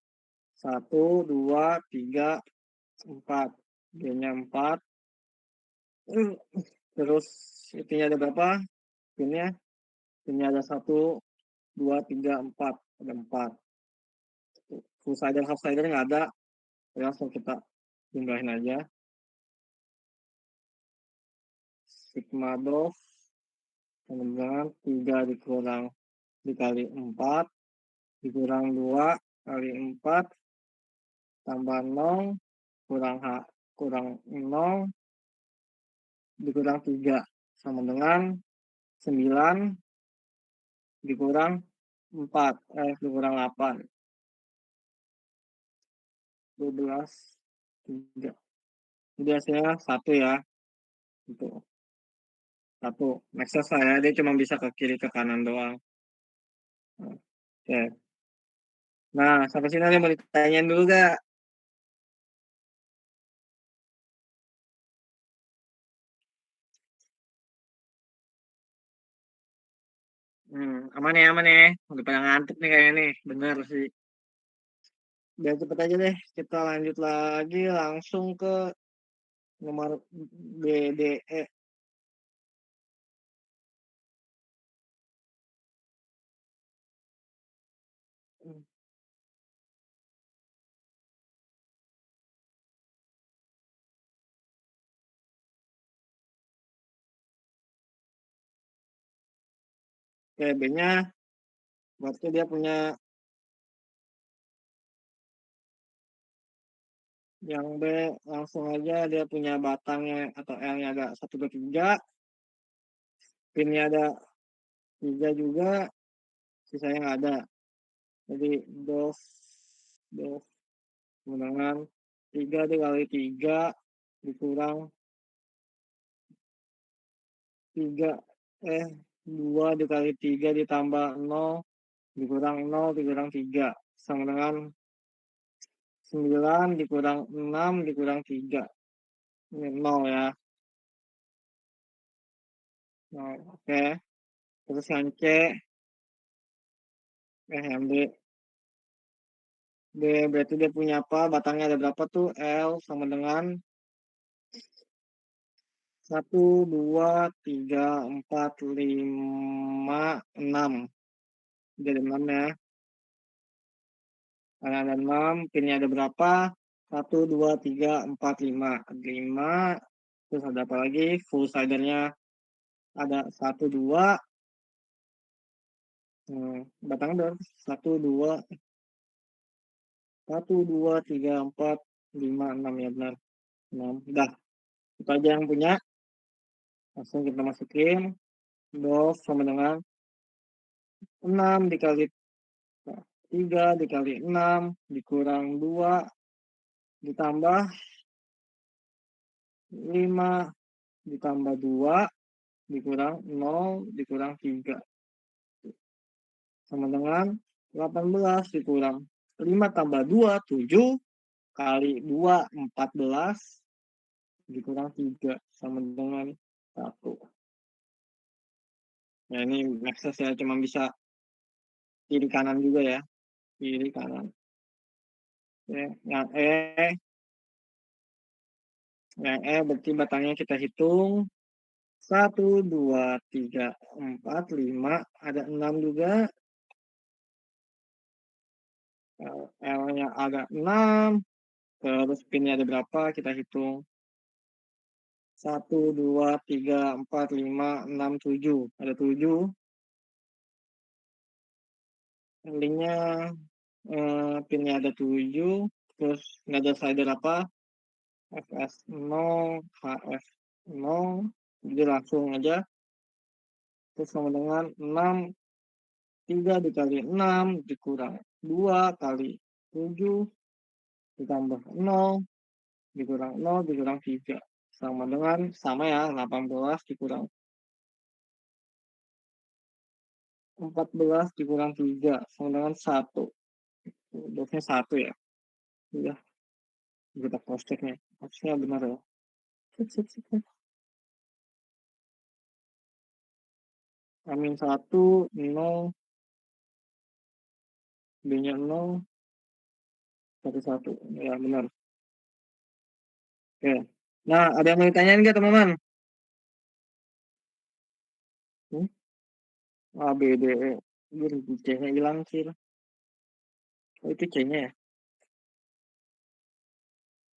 1, 2, 3, 4. B-nya 4. Terus itunya ada berapa? Pinnya ada 1, 2, 3, 4. Ada 4. Full sider, half sider nggak ada. Jadi langsung kita jumlahin aja. Sigma DOF sama dengan 3 dikurang dikali 4 dikurang 2 kali 4 tambah 0 kurang 0 dikurang 3 sama dengan 9 dikurang 4 dikurang 8 12 3. Jadi hasilnya 1 ya. Itu 1. Next saya dia cuma bisa ke kiri ke kanan doang. Oke. Nah, sampai sini ada mau ditanyain dulu gak? Aman ya, aman ya. Udah pada ngantuk nih kayaknya nih. Bener sih. Biar cepet aja deh. Kita lanjut lagi langsung ke nomor BDE. Oke, B-nya berarti dia punya yang B langsung aja dia punya batangnya atau L-nya ada 1, 2, 3. Pinnya ada 3 juga. Sisanya nggak ada. Jadi DOF kemenangan 3 dikali 3 dikurang 3 2 dikali 3 ditambah 0 dikurang 0 dikurang 3 sama dengan 9 dikurang 6 dikurang 3. Ini 0 ya. 0, oke. Terus yang C, yang D. D berarti dia punya apa? Batangnya ada berapa tuh? L sama dengan 1, 2, 3, 4, 5, 6. Jadi 6 ya. Karena ada 6, pinnya ada berapa? 1, 2, 3, 4, 5. 5. Terus ada apa lagi? Full sidernya ada 1, 2. Batangnya berapa? 1, 2, 3, 4, 5, 6 ya benar. 6. Udah. Itu aja yang punya. Langsung kita masukin. DOF sama dengan 6 dikali 3 dikali 6 dikurang 2 ditambah 5 ditambah 2 dikurang 0 dikurang 3 sama dengan 18 dikurang 5 tambah 2 7 kali 2 14 dikurang 3 sama dengan 1. Ya ini Maxes ya, cuma bisa kiri kanan juga ya, kiri kanan. Ya, yang berarti batangnya kita hitung 1, 2, 3, 4, 5, ada 6 juga. L-nya ada 6, terus pinnya ada berapa kita hitung. 1, 2, 3, 4, 5, 6, 7. Ada 7. Linknya pinnya ada 7, terus nggak ada slider apa, FS 0, HF 0, jadi langsung aja. Terus sama dengan 6, 3 dikali 6 dikurang 2 kali 7 ditambah 0 dikurang 0 dikurang 3 sama dengan ya 18 dikurang 14 dikurang 3 sama dengan 1. Dosnya 1 ya. Udah. Kita cross check-nya. Harusnya benar ya. Sip. Amin 1, 0. B-nya 0. 1. Ya benar. Oke. Nah, ada yang mau ditanyain nggak teman-teman? A, B, D, E. C-nya hilang sih. Oh, itu C-nya ya.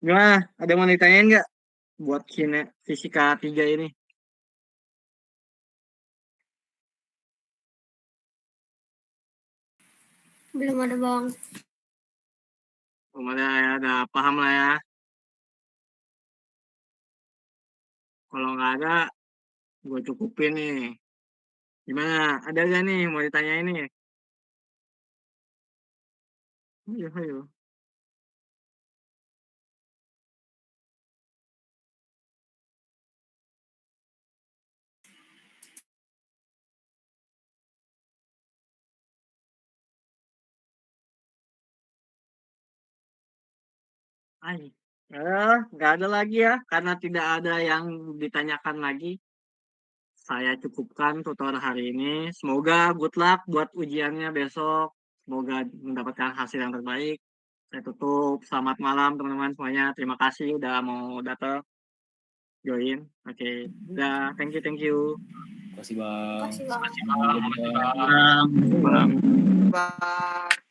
Gimana? Ada yang mau ditanyain nggak? Buat fisika 3 ini. Belum ada bang. Ada ya, udah paham lah ya. Kalau nggak ada, gue cukupin nih. Gimana? Ada nggak nih mau ditanyain nih? Ayo. Nggak ada lagi ya, karena tidak ada yang ditanyakan lagi. Saya cukupkan tutor hari ini. Semoga good luck buat ujiannya besok. Semoga mendapatkan hasil yang terbaik. Saya tutup. Selamat malam teman-teman semuanya. Terima kasih udah mau datang join. Oke, udah. Thank you. Terima kasih bang. Kasih bang. Bang. Bang. Bang.